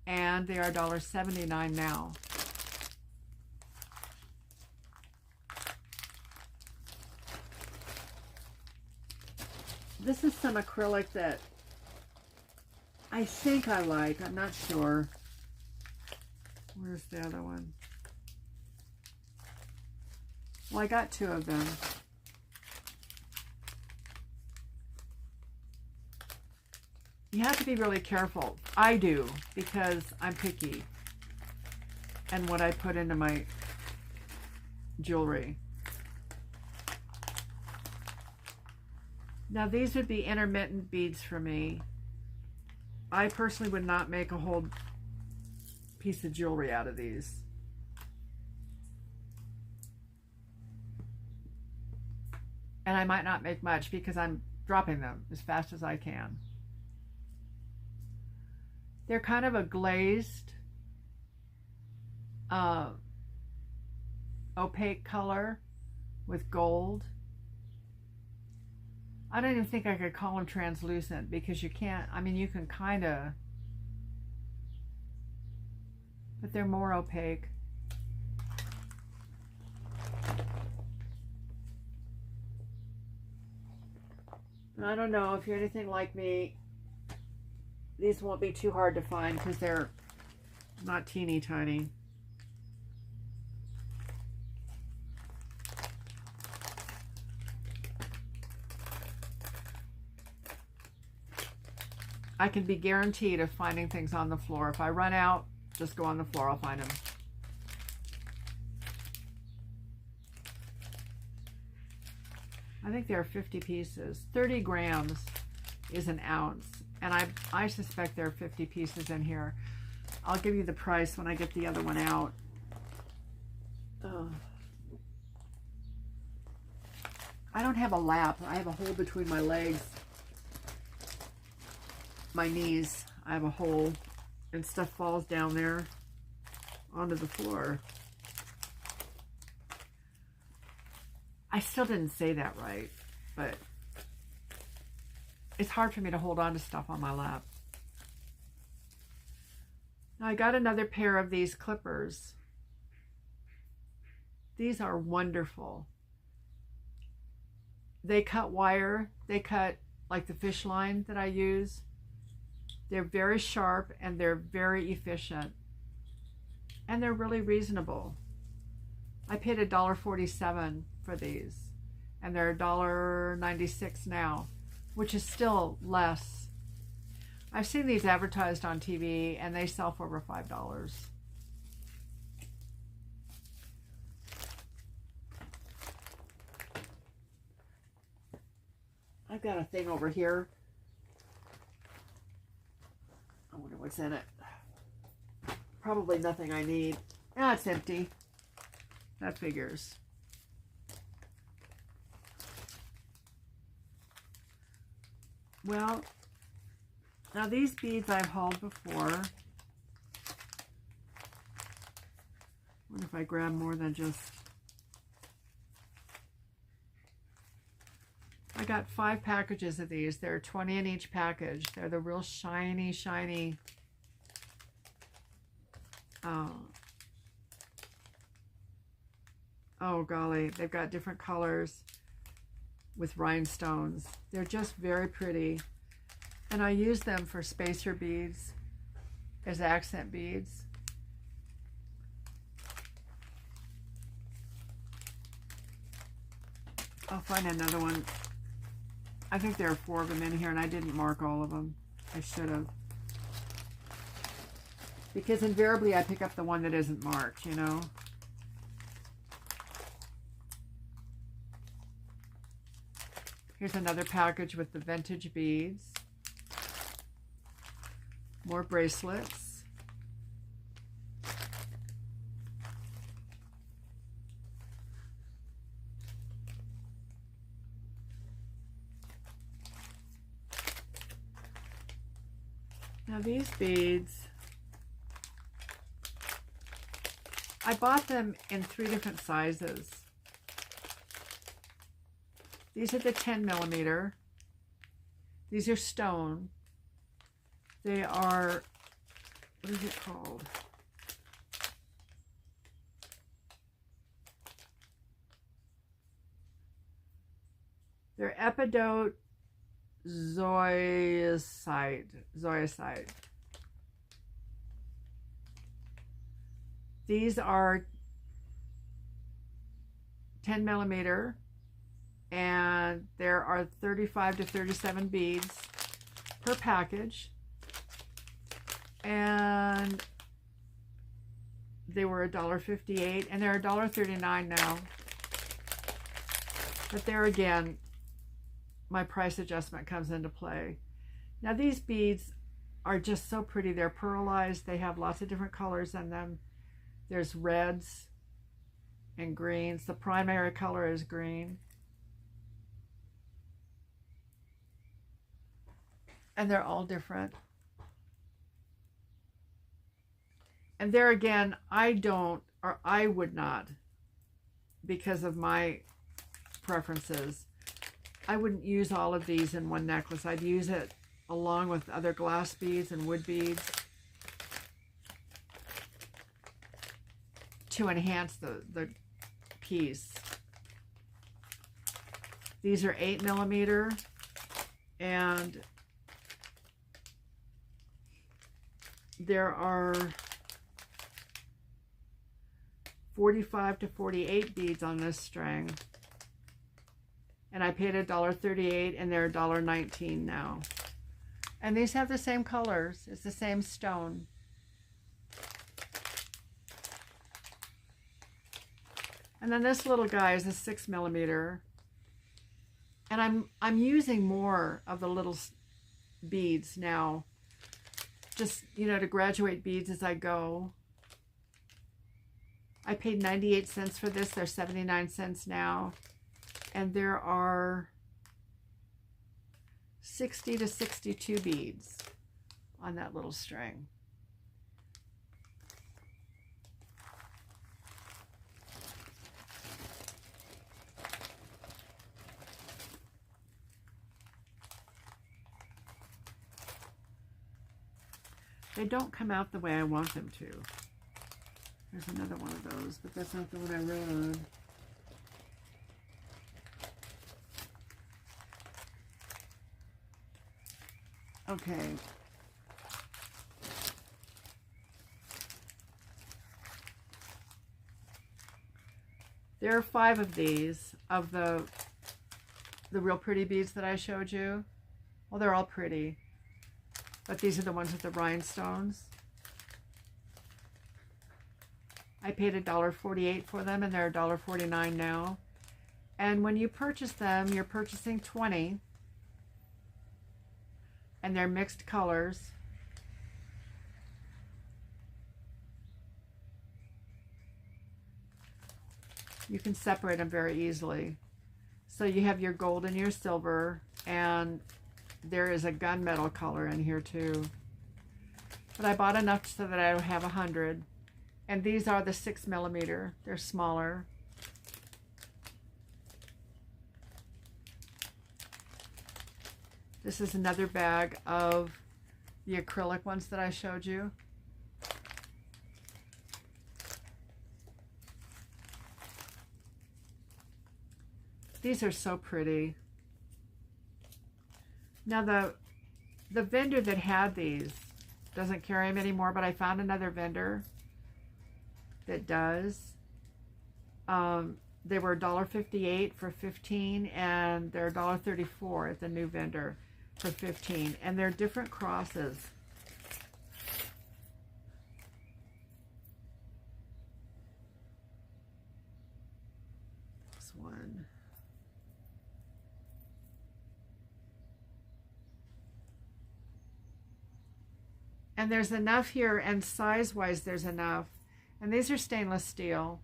and they are $1.79 now. This is some acrylic that I think I like. I'm not sure. Where's the other one? Well, I got two of them. You have to be really careful. I do, because I'm picky. And what I put into my jewelry. Now these would be intermittent beads for me. I personally would not make a whole piece of jewelry out of these. And I might not make much because I'm dropping them as fast as I can. They're kind of a glazed, opaque color with gold. I don't even think I could call them translucent because you can't, I mean, you can kind of, but they're more opaque. And I don't know if you're anything like me, these won't be too hard to find because they're not teeny tiny. I can be guaranteed of finding things on the floor. If I run out, just go on the floor, I'll find them. I think there are 50 pieces. 30 grams is an ounce. And I suspect there are 50 pieces in here. I'll give you the price when I get the other one out. I don't have a lap. I have a hole between my legs. My knees. I have a hole and stuff falls down there onto the floor. I still didn't say that right, but it's hard for me to hold on to stuff on my lap. Now I got another pair of these clippers. These are wonderful. They cut wire. They cut like the fish line that I use. They're very sharp and they're very efficient. And they're really reasonable. I paid $1.47 for these. And they're $1.96 now, which is still less. I've seen these advertised on TV and they sell for over $5. I've got a thing over here. I wonder what's in it. Probably nothing I need. Ah, it's empty. That figures. Well, now these beads I've hauled before. I wonder if I grab more than just... I got 5 packages of these. There are 20 in each package. They're the real shiny, shiny. Oh golly, they've got different colors with rhinestones. They're just very pretty. And I use them for spacer beads as accent beads. I'll find another one. I think there are 4 of them in here and I didn't mark all of them. I should have. Because invariably I pick up the one that isn't marked, you know. Here's another package with the vintage beads. More bracelets. Now these beads, I bought them in 3 different sizes. These are the 10 millimeter. These are stone. They are, what is it called? They're epidote zoyosite. These are 10 millimeter, and there are 35 to 37 beads per package, and they were $1.58, and they're $1.39 now. But there again, my price adjustment comes into play. Now these beads are just so pretty. They're pearlized. They have lots of different colors in them. There's reds and greens. The primary color is green. And they're all different. And there again, I would not, because of my preferences, I wouldn't use all of these in one necklace. I'd use it along with other glass beads and wood beads to enhance the piece. These are 8 millimeter, and there are 45 to 48 beads on this string. And I paid $1.38, and they're $1.19 now. And these have the same colors. It's the same stone. And then this little guy is a 6 millimeter. And I'm using more of the little beads now. Just, you know, to graduate beads as I go. I paid 98 cents for this. They're 79 cents now. And there are 60 to 62 beads on that little string. They don't come out the way I want them to. There's another one of those, but that's not the one I wrote on. Okay. There are 5 of these, of the real pretty beads that I showed you. Well, they're all pretty, but these are the ones with the rhinestones. I paid $1.48 for them, and they're $1.49 now. And when you purchase them, you're purchasing 20. And they're mixed colors. You can separate them very easily. So you have your gold and your silver, and there is a gunmetal color in here too. But I bought enough so that I would have 100. And these are the 6 millimeter. They're smaller. This is another bag of the acrylic ones that I showed you. These are so pretty. Now the vendor that had these doesn't carry them anymore, but I found another vendor that does. They were $1.58 for 15, and they're $1.34 at the new vendor for 15, and they're different crosses. This one. And there's enough here, and size-wise there's enough. And these are stainless steel.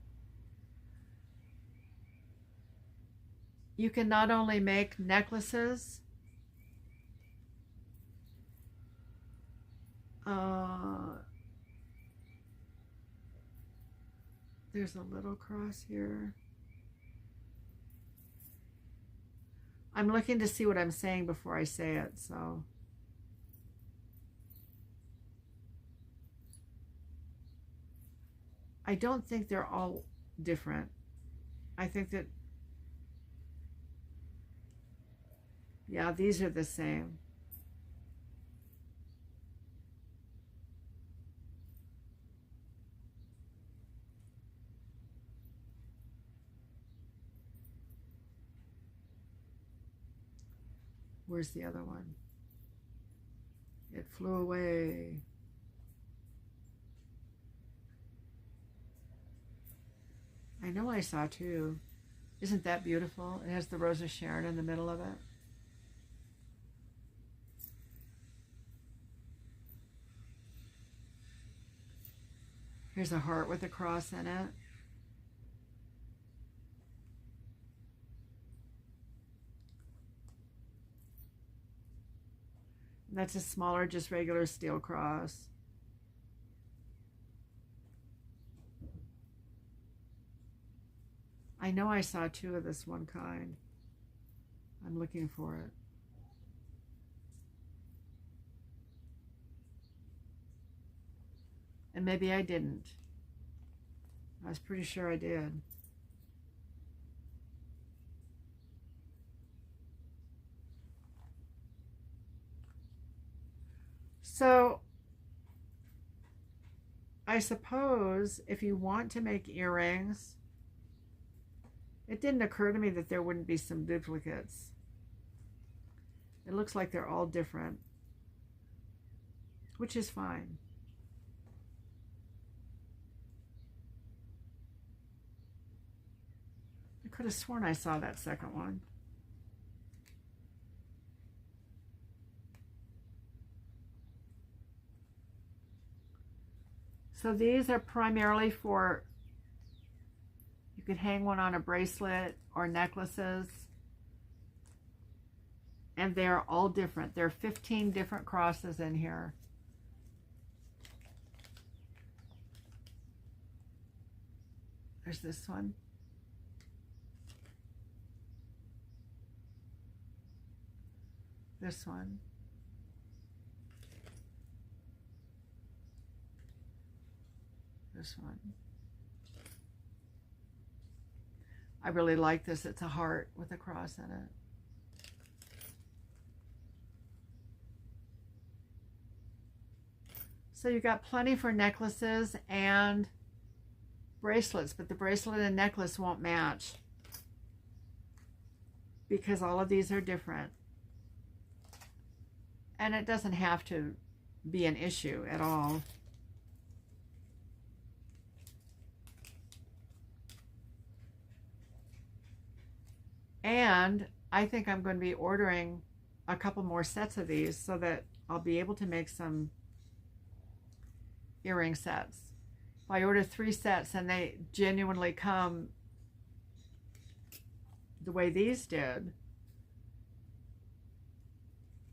You can not only make necklaces, there's a little cross here. I'm looking to see what I'm saying before I say it, so. I don't think they're all different. I think that, yeah, these are the same. Where's the other one? It flew away. I know I saw two. Isn't that beautiful? It has the Rose of Sharon in the middle of it. Here's a heart with a cross in it. And that's a smaller, just regular steel cross. I know I saw two of this one kind. I'm looking for it. And maybe I didn't. I was pretty sure I did. So I suppose if you want to make earrings, it didn't occur to me that there wouldn't be some duplicates. It looks like they're all different, which is fine. I could have sworn I saw that second one. So these are primarily for, you could hang one on a bracelet or necklaces. And they're all different. There are 15 different crosses in here. There's this one. This one. This one. I really like this. It's a heart with a cross in it. So you got plenty for necklaces and bracelets, but the bracelet and necklace won't match because all of these are different. And it doesn't have to be an issue at all. And I think I'm going to be ordering a couple more sets of these so that I'll be able to make some earring sets. If I order 3 sets and they genuinely come the way these did,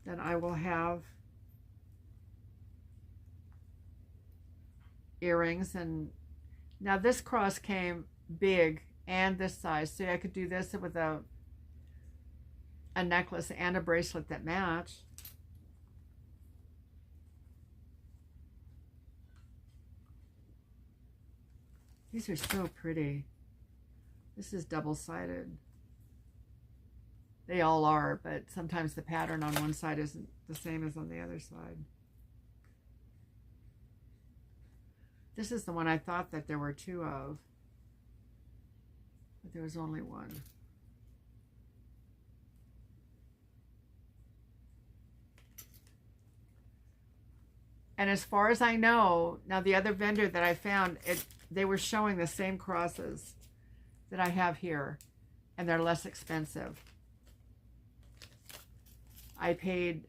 then I will have earrings. And now this cross came big and this size, so I could do this with a necklace and a bracelet that match. These are so pretty. This is double-sided. They all are, but sometimes the pattern on one side isn't the same as on the other side. This is the one I thought that there were 2 of, but there was only one. And as far as I know, now the other vendor that I found, they were showing the same crosses that I have here, and they're less expensive. I paid,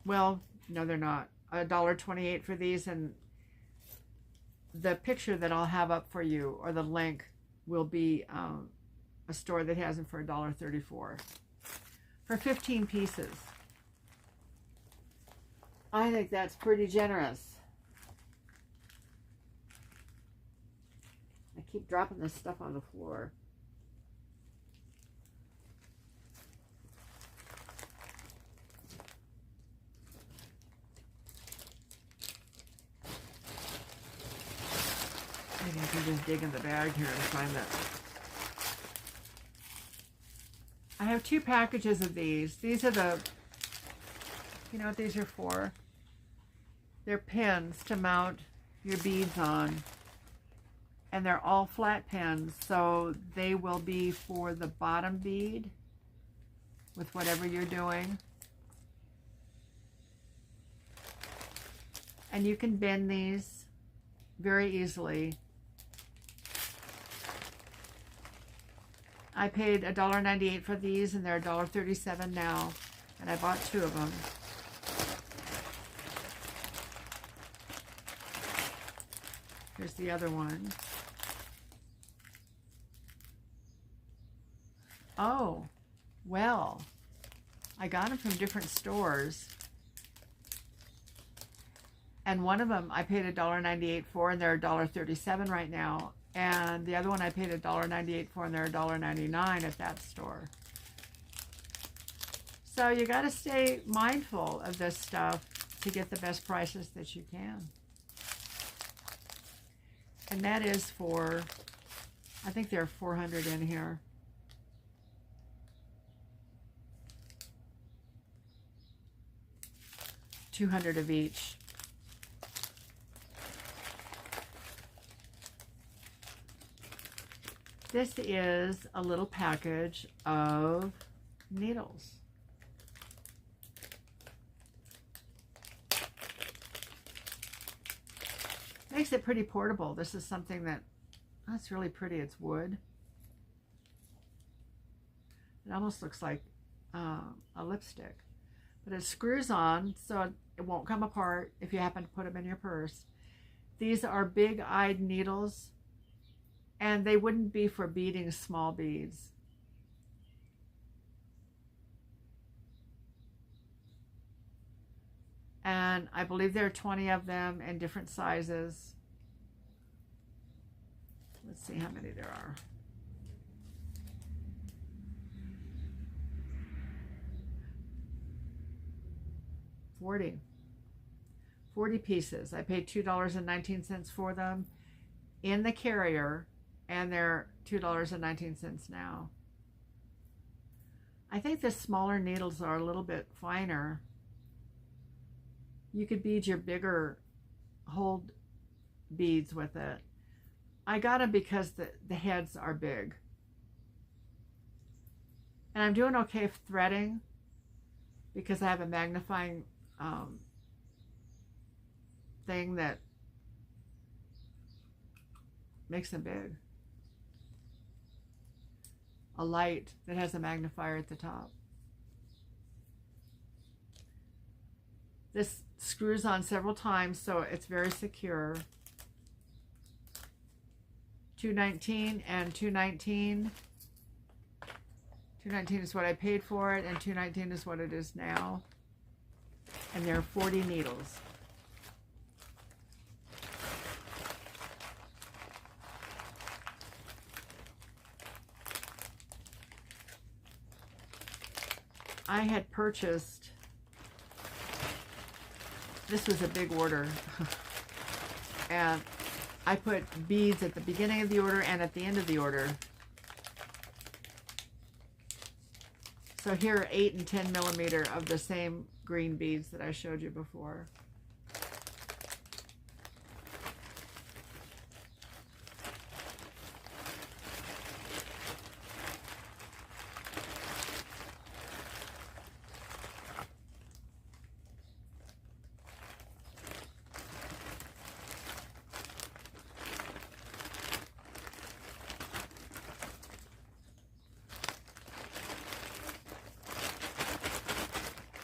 well, no they're not, $1.28 for these, and the picture that I'll have up for you, or the link, will be a store that has them for $1.34 for 15 pieces. I think that's pretty generous. I keep dropping this stuff on the floor. Maybe I can just dig in the bag here and find that. I have 2 packages of these. These are the, you know what these are for? They're pins to mount your beads on. And they're all flat pins, so they will be for the bottom bead with whatever you're doing. And you can bend these very easily. I paid $1.98 for these, and they're $1.37 now, and I bought 2 of them. Here's the other one. Oh, well, I got them from different stores. And one of them I paid $1.98 for, and they're $1.37 right now. And the other one I paid $1.98 for, and they're $1.99 at that store. So you got to stay mindful of this stuff to get the best prices that you can. And that is for, I think there are 400 in here. $200 of each. This is a little package of needles. Makes it pretty portable. This is something that's really pretty. It's wood. It almost looks like a lipstick. But it screws on so it won't come apart if you happen to put them in your purse. These are big-eyed needles, and they wouldn't be for beading small beads. And I believe there are 20 of them in different sizes. Let's see how many there are. 40 pieces. I paid $2.19 for them in the carrier, and they're $2.19 now. I think the smaller needles are a little bit finer. You could bead your bigger hold beads with it. I got them because the heads are big. And I'm doing okay threading because I have a magnifying thing that makes them big. A light that has a magnifier at the top. This screws on several times, so it's very secure. $2.19 and $2.19. $2.19 is what I paid for it, and $2.19 is what it is now. And there are 40 needles. I had purchased, this was a big order, and I put beads at the beginning of the order and at the end of the order. So here are 8 and 10 millimeter of the same green beads that I showed you before.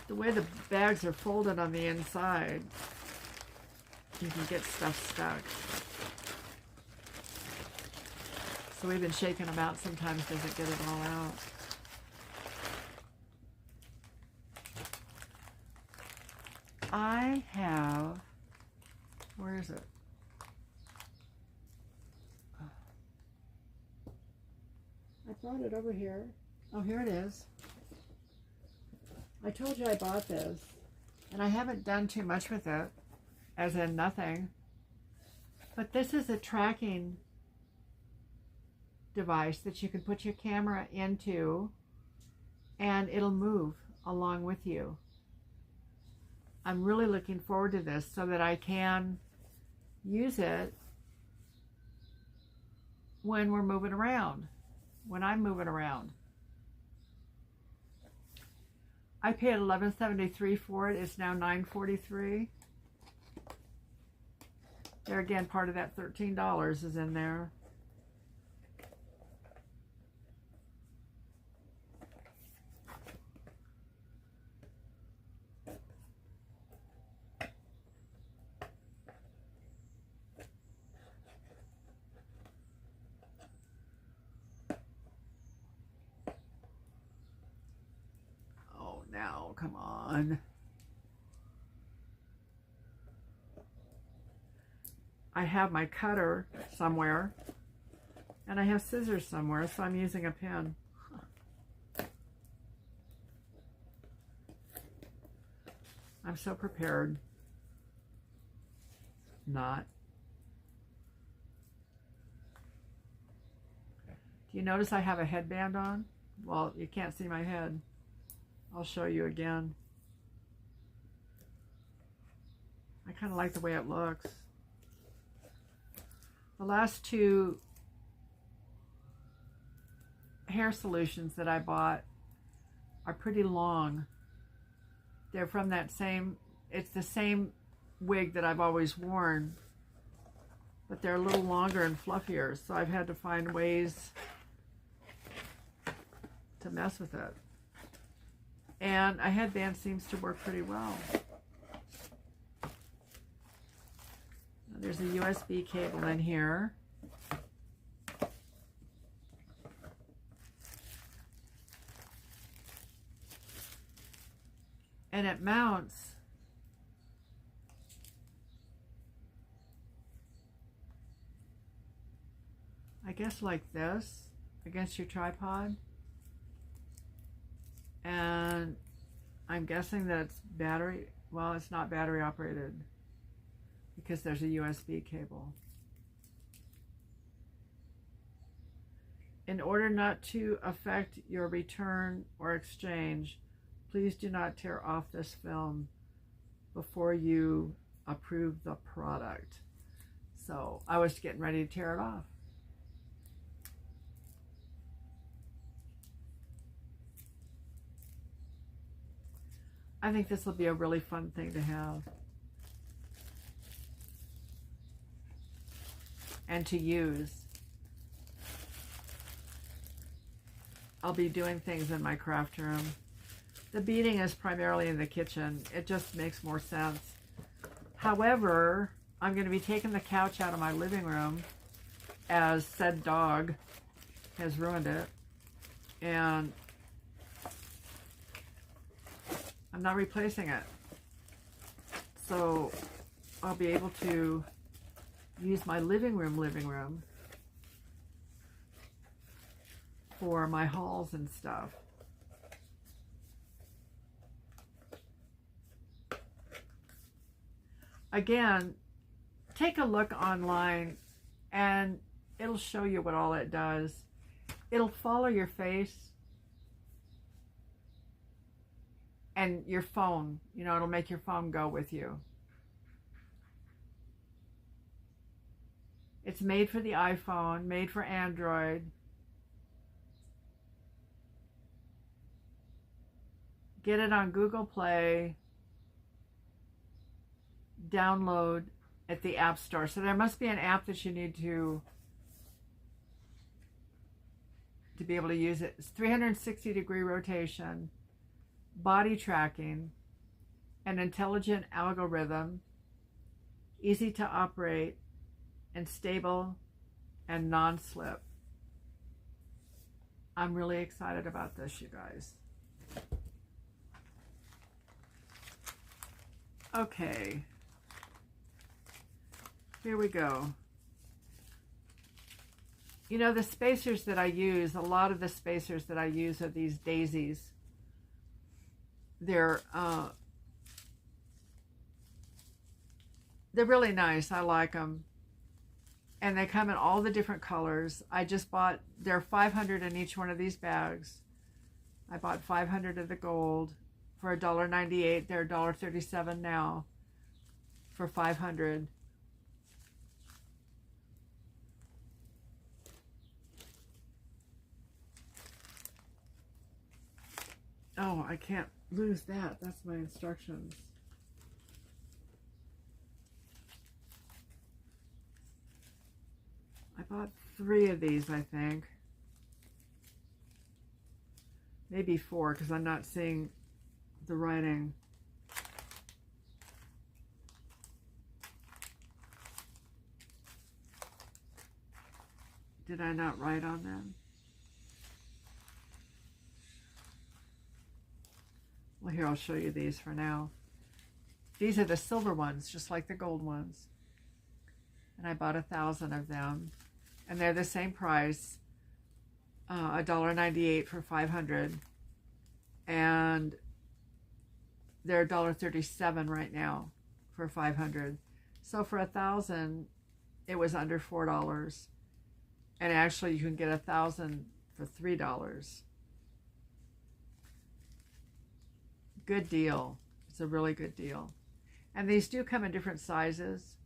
The way the bags are folded on the inside, you can get stuff stuck. So we've been shaking them out. Sometimes doesn't get it all out. I have, where is it? I brought it over here. Oh, here it is. I told you I bought this, and I haven't done too much with it, as in nothing. But this is a tracking device that you can put your camera into and it'll move along with you. I'm really looking forward to this so that I can use it when we're moving around, when I'm moving around. I paid $11.73 for it. It's now $9.43. There again, part of that $13 is in there. Oh, now, come on. I have my cutter somewhere, and I have scissors somewhere, so I'm using a pen. I'm so prepared. Not. Do you notice I have a headband on? Well, you can't see my head. I'll show you again. I kind of like the way it looks. The last two hair solutions that I bought are pretty long. They're from that same, it's the same wig that I've always worn, but they're a little longer and fluffier, so I've had to find ways to mess with it. And a headband seems to work pretty well. There's a USB cable in here. And it mounts I guess like this against your tripod. And I'm guessing that it's battery, well, it's not battery operated because there's a USB cable. In order not to affect your return or exchange, please do not tear off this film before you approve the product. So I was getting ready to tear it off. I think this will be a really fun thing to have and to use. I'll be doing things in my craft room. The beading is primarily in the kitchen. It just makes more sense. However, I'm going to be taking the couch out of my living room as said dog has ruined it. And I'm not replacing it. So I'll be able to use my living room for my hauls and stuff. Again, take a look online and it'll show you what all it does. It'll follow your face and your phone. You know, it'll make your phone go with you. It's made for the iPhone, made for Android. Get it on Google Play. Download at the App Store. So there must be an app that you need to be able to use it. It's 360-degree rotation, body tracking, an intelligent algorithm, easy to operate, and stable and non-slip. I'm really excited about this, you guys. Okay. Here we go. You know, the spacers that I use, a lot of the spacers that I use are these daisies. They're really nice. I like them. And they come in all the different colors. I just bought, there are 500 in each one of these bags. I bought 500 of the gold for $1.98. They're $1.37 now for 500. Oh, I can't lose that. That's my instructions. I bought 3 of these, I think. Maybe 4, because I'm not seeing the writing. Did I not write on them? Well, here, I'll show you these for now. These are the silver ones, just like the gold ones. And I bought 1,000 of them. And they're the same price, $1.98 for 500. And they're $1.37 right now for 500. So for 1,000, it was under $4. And actually, you can get 1,000 for $3. Good deal. It's a really good deal. And these do come in different sizes.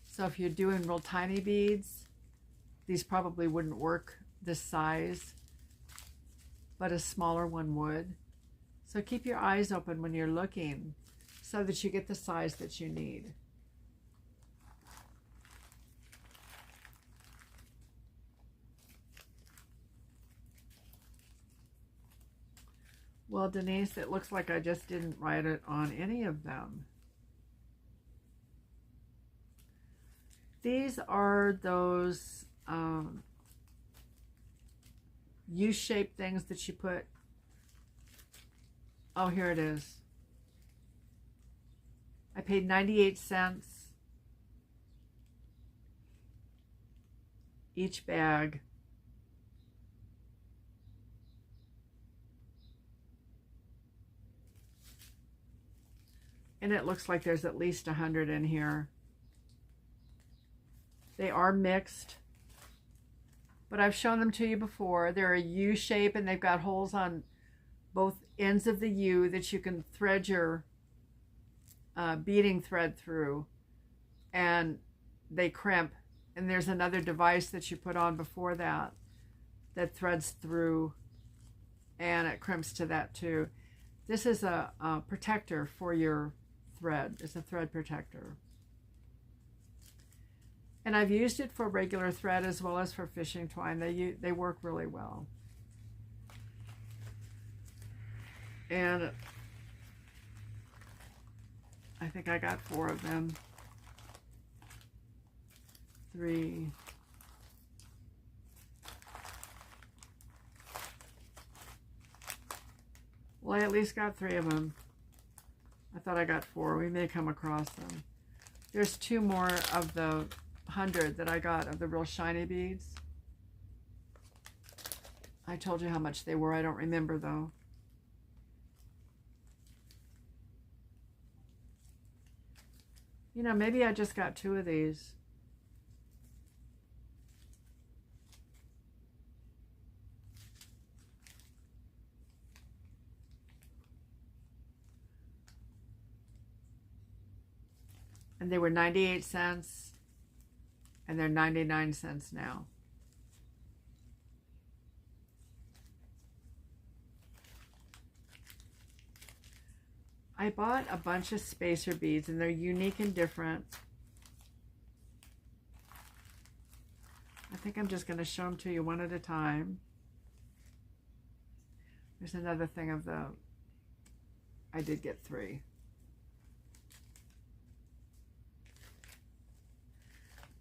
So if you're doing real tiny beads, these probably wouldn't work this size, but a smaller one would. So keep your eyes open when you're looking so that you get the size that you need. Well, Denise, it looks like I just didn't write it on any of them. These are those U-shaped things that you put. Oh, here it is. I paid 98 cents each bag. And it looks like there's at least 100 in here. They are mixed, but I've shown them to you before. They're a U shape and they've got holes on both ends of the U that you can thread your beading thread through, and they crimp. And there's another device that you put on before that that threads through, and it crimps to that too. This is a protector for your thread. It's a thread protector. And I've used it for regular thread as well as for fishing twine. They work really well. And I think I got 4 of them. 3. Well, I at least got 3 of them. I thought I got 4. We may come across them. There's 2 more of the 100 that I got of the real shiny beads. I told you how much they were. I don't remember though. You know, maybe I just got 2 of these. And they were 98 cents, and they're 99 cents now. I bought a bunch of spacer beads, and they're unique and different. I think I'm just going to show them to you one at a time. There's another thing of the, I did get 3.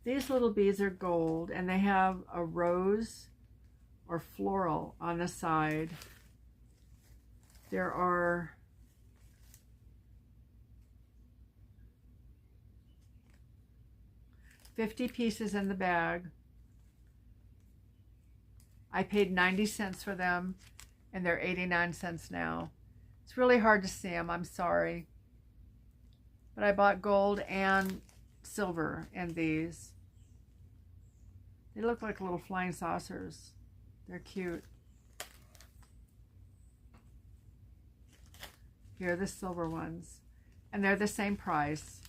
These little beads are gold, and they have a rose or floral on the side. There are 50 pieces in the bag. I paid 90 cents for them, and they're 89 cents now. It's really hard to see them, I'm sorry. But I bought gold and silver in these. They look like little flying saucers. They're cute. Here are the silver ones. And they're the same price.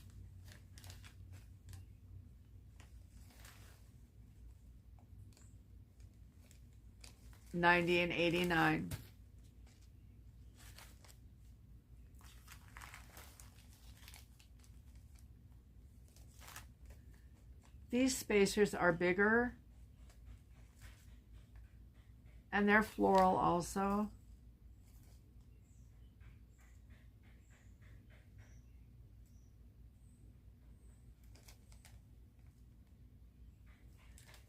$90 and $89. These spacers are bigger, and they're floral also.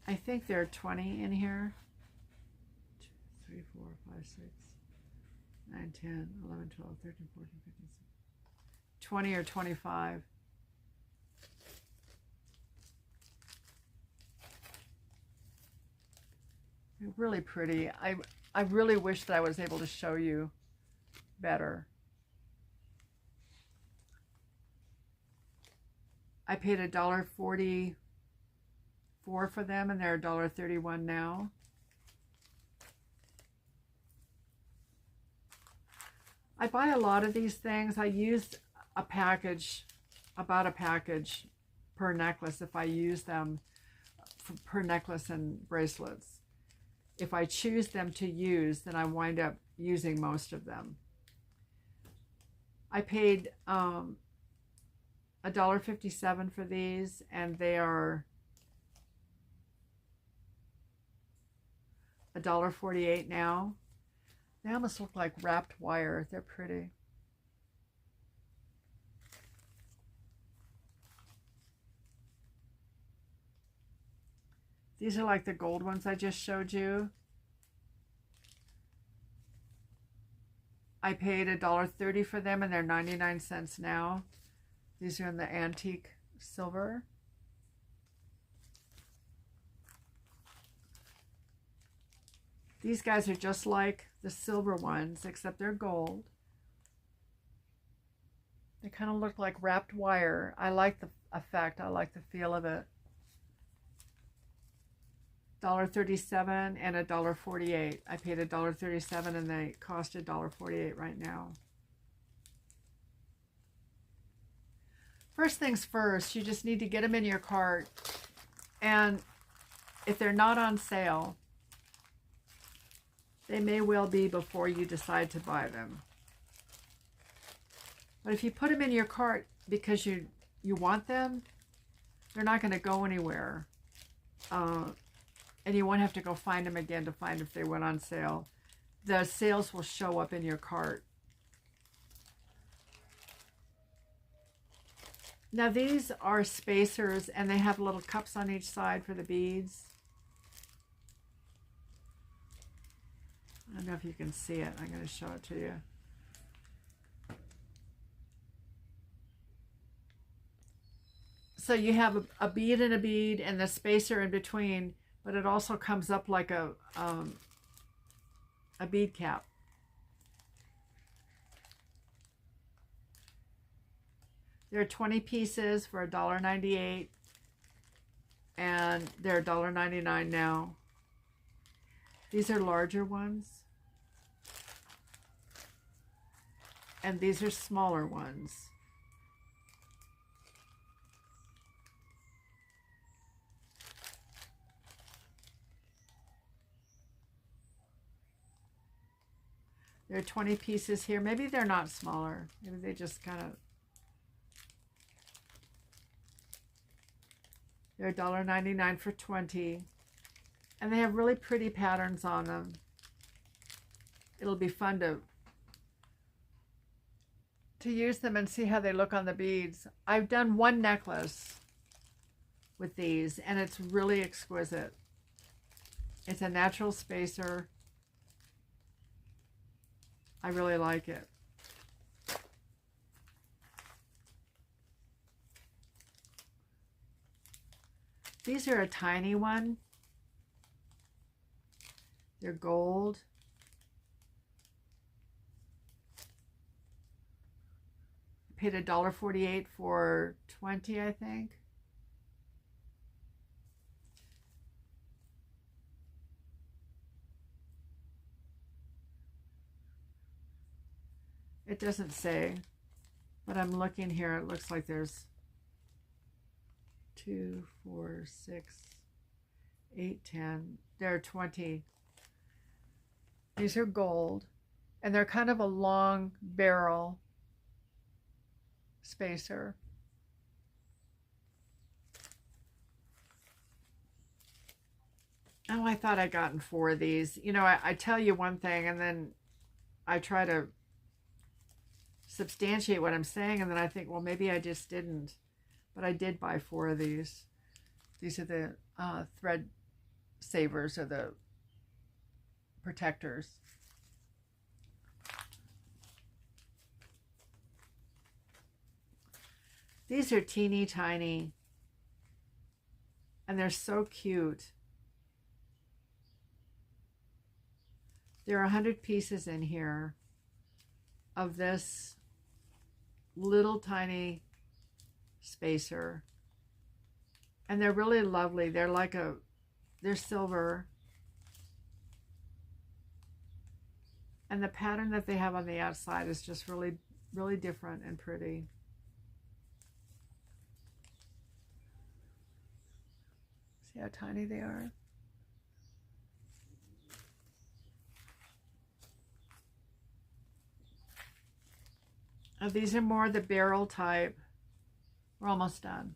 I think there are 20 in here. 2, 3, 4, 5, 6, 9, 10, 11, 12, 13, 14, 15, 16. 20 or 25. They're really pretty. I really wish that I was able to show you better. I paid $1.44 for them, and they're $1.31 now. I buy a lot of these things. I use a package, about a package per necklace if I use them, per necklace and bracelets. If I choose them to use, then I wind up using most of them. I paid $1.57 for these, and they are $1.48 now. They almost look like wrapped wire. They're pretty. These are like the gold ones I just showed you. I paid $1.30 for them, and they're 99 cents now. These are in the antique silver. These guys are just like the silver ones, except they're gold. They kind of look like wrapped wire. I like the effect. I like the feel of it. $1.37 and $1.48. I paid $1.37 and they cost $1.48 right now. First things first, you just need to get them in your cart, and if they're not on sale, they may well be before you decide to buy them. But if you put them in your cart because you want them, they're not going to go anywhere. And you won't have to go find them again to find if they went on sale. The sales will show up in your cart. Now these are spacers, and they have little cups on each side for the beads. I don't know if you can see it. I'm going to show it to you. So you have a bead and a bead and the spacer in between, but it also comes up like a bead cap. There are 20 pieces for $1.98, and they're $1.99 now. These are larger ones, and these are smaller ones. There are 20 pieces here. Maybe they're not smaller. Maybe they just kind of... They're $1.99 for 20. And they have really pretty patterns on them. It'll be fun to use them and see how they look on the beads. I've done one necklace with these, and it's really exquisite. It's a natural spacer. I really like it. These are a tiny one. They're gold. I paid $1.48 for 20, I think. It doesn't say, but I'm looking here. It looks like there's 2, 4, 6, 8, 10. There are 20. These are gold, and they're kind of a long barrel spacer. Oh, I thought I'd gotten 4 of these. You know, I tell you one thing, and then I try to substantiate what I'm saying, and then I think, well, maybe I just didn't. But I did buy 4 of these. These are the thread savers, or the protectors. These are teeny tiny, and they're so cute. There are 100 pieces in here of this little tiny spacer, and they're really lovely. They're like they're silver, and the pattern that they have on the outside is just really, really different and pretty. See how tiny they are? These are more the barrel type. We're almost done.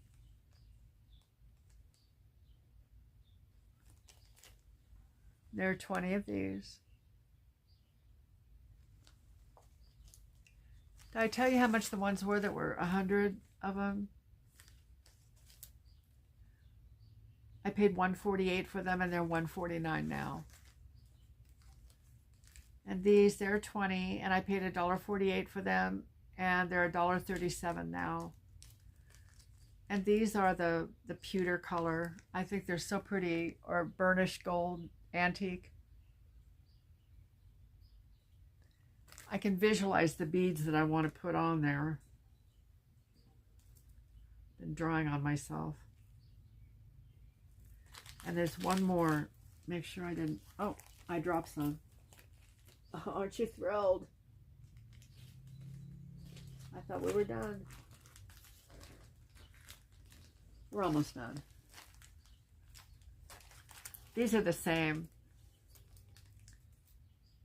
There are 20 of these. Did I tell you how much the ones were that were 100 of them? I paid $148 for them, and they're $149 now. And these, they're 20, and I paid $1.48 for them, and they're $1.37 now. And these are the pewter color. I think they're so pretty, or burnished gold antique. I can visualize the beads that I want to put on there. Been drawing on myself. And there's one more. Make sure I didn't. Oh, I dropped some. Oh, aren't you thrilled? I thought we were done. We're almost done. These are the same.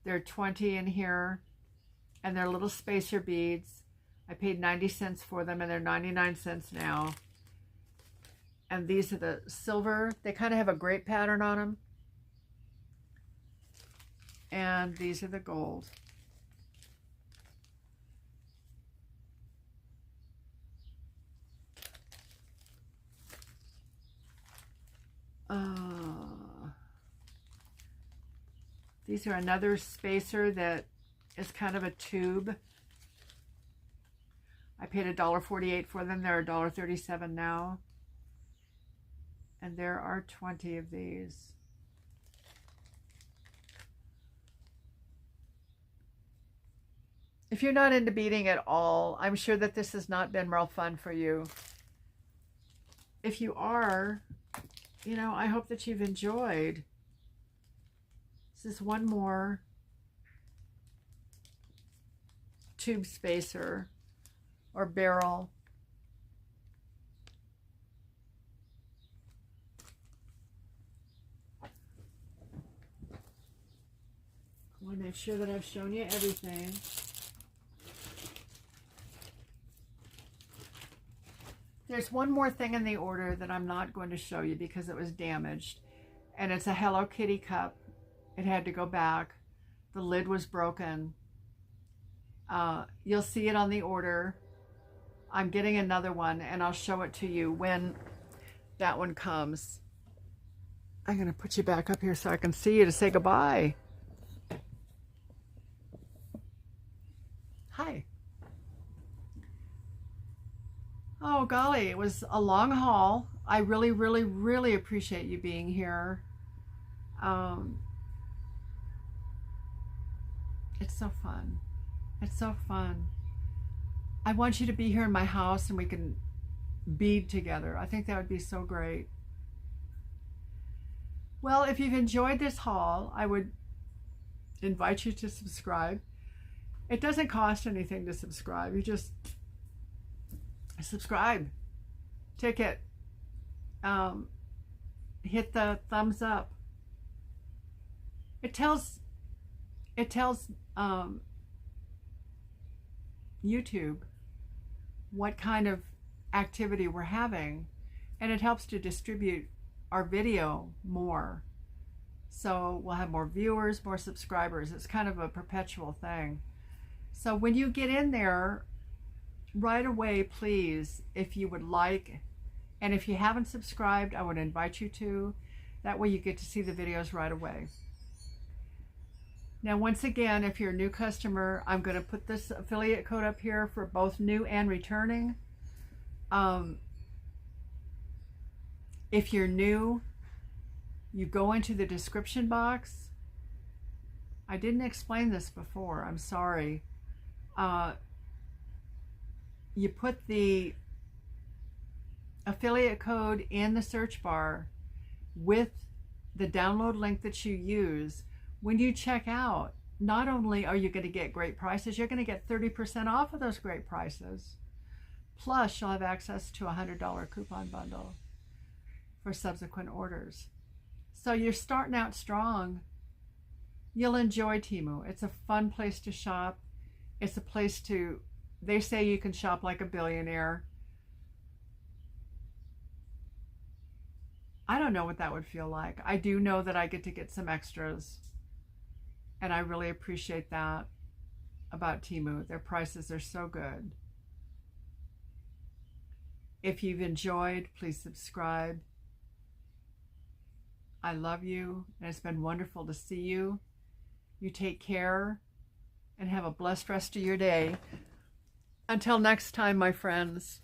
There are 20 in here, and they're little spacer beads. I paid 90 cents for them, and they're 99 cents now. And these are the silver. They kind of have a grape pattern on them. And these are the gold. These are another spacer that is kind of a tube. I paid $1.48 for them. They're $1.37 now. And there are 20 of these. If you're not into beading at all, I'm sure that this has not been real fun for you. If you are, you know, I hope that you've enjoyed. This is one more tube spacer or barrel. I want to make sure that I've shown you everything. There's one more thing in the order that I'm not going to show you because it was damaged, and it's a Hello Kitty cup. It had to go back. The lid was broken. You'll see it on the order. I'm getting another one, and I'll show it to you when that one comes. I'm going to put you back up here so I can see you to say goodbye. Hi. Oh, golly, it was a long haul. I really, really, really appreciate you being here. It's so fun. It's so fun. I want you to be here in my house and we can bead together. I think that would be so great. Well, if you've enjoyed this haul, I would invite you to subscribe. It doesn't cost anything to subscribe. You just subscribe, ticket, hit the thumbs up. It tells YouTube what kind of activity we're having, and it helps to distribute our video more. So we'll have more viewers, more subscribers. It's kind of a perpetual thing. So when you get in there, right away, please, if you would like, and if you haven't subscribed, I would invite you to. That way you get to see the videos right away. Now, once again, if you're a new customer, I'm going to put this affiliate code up here for both new and returning. If you're new, you go into the description box. I didn't explain this before. I'm sorry. You put the affiliate code in the search bar with the download link that you use. When you check out, not only are you going to get great prices, you're going to get 30% off of those great prices. Plus, you'll have access to a $100 coupon bundle for subsequent orders. So you're starting out strong. You'll enjoy Temu. It's a fun place to shop. It's a place to, they say you can shop like a billionaire. I don't know what that would feel like. I do know that I get to get some extras. And I really appreciate that about Temu. Their prices are so good. If you've enjoyed, please subscribe. I love you, and it's been wonderful to see you. You take care and have a blessed rest of your day. Until next time, my friends.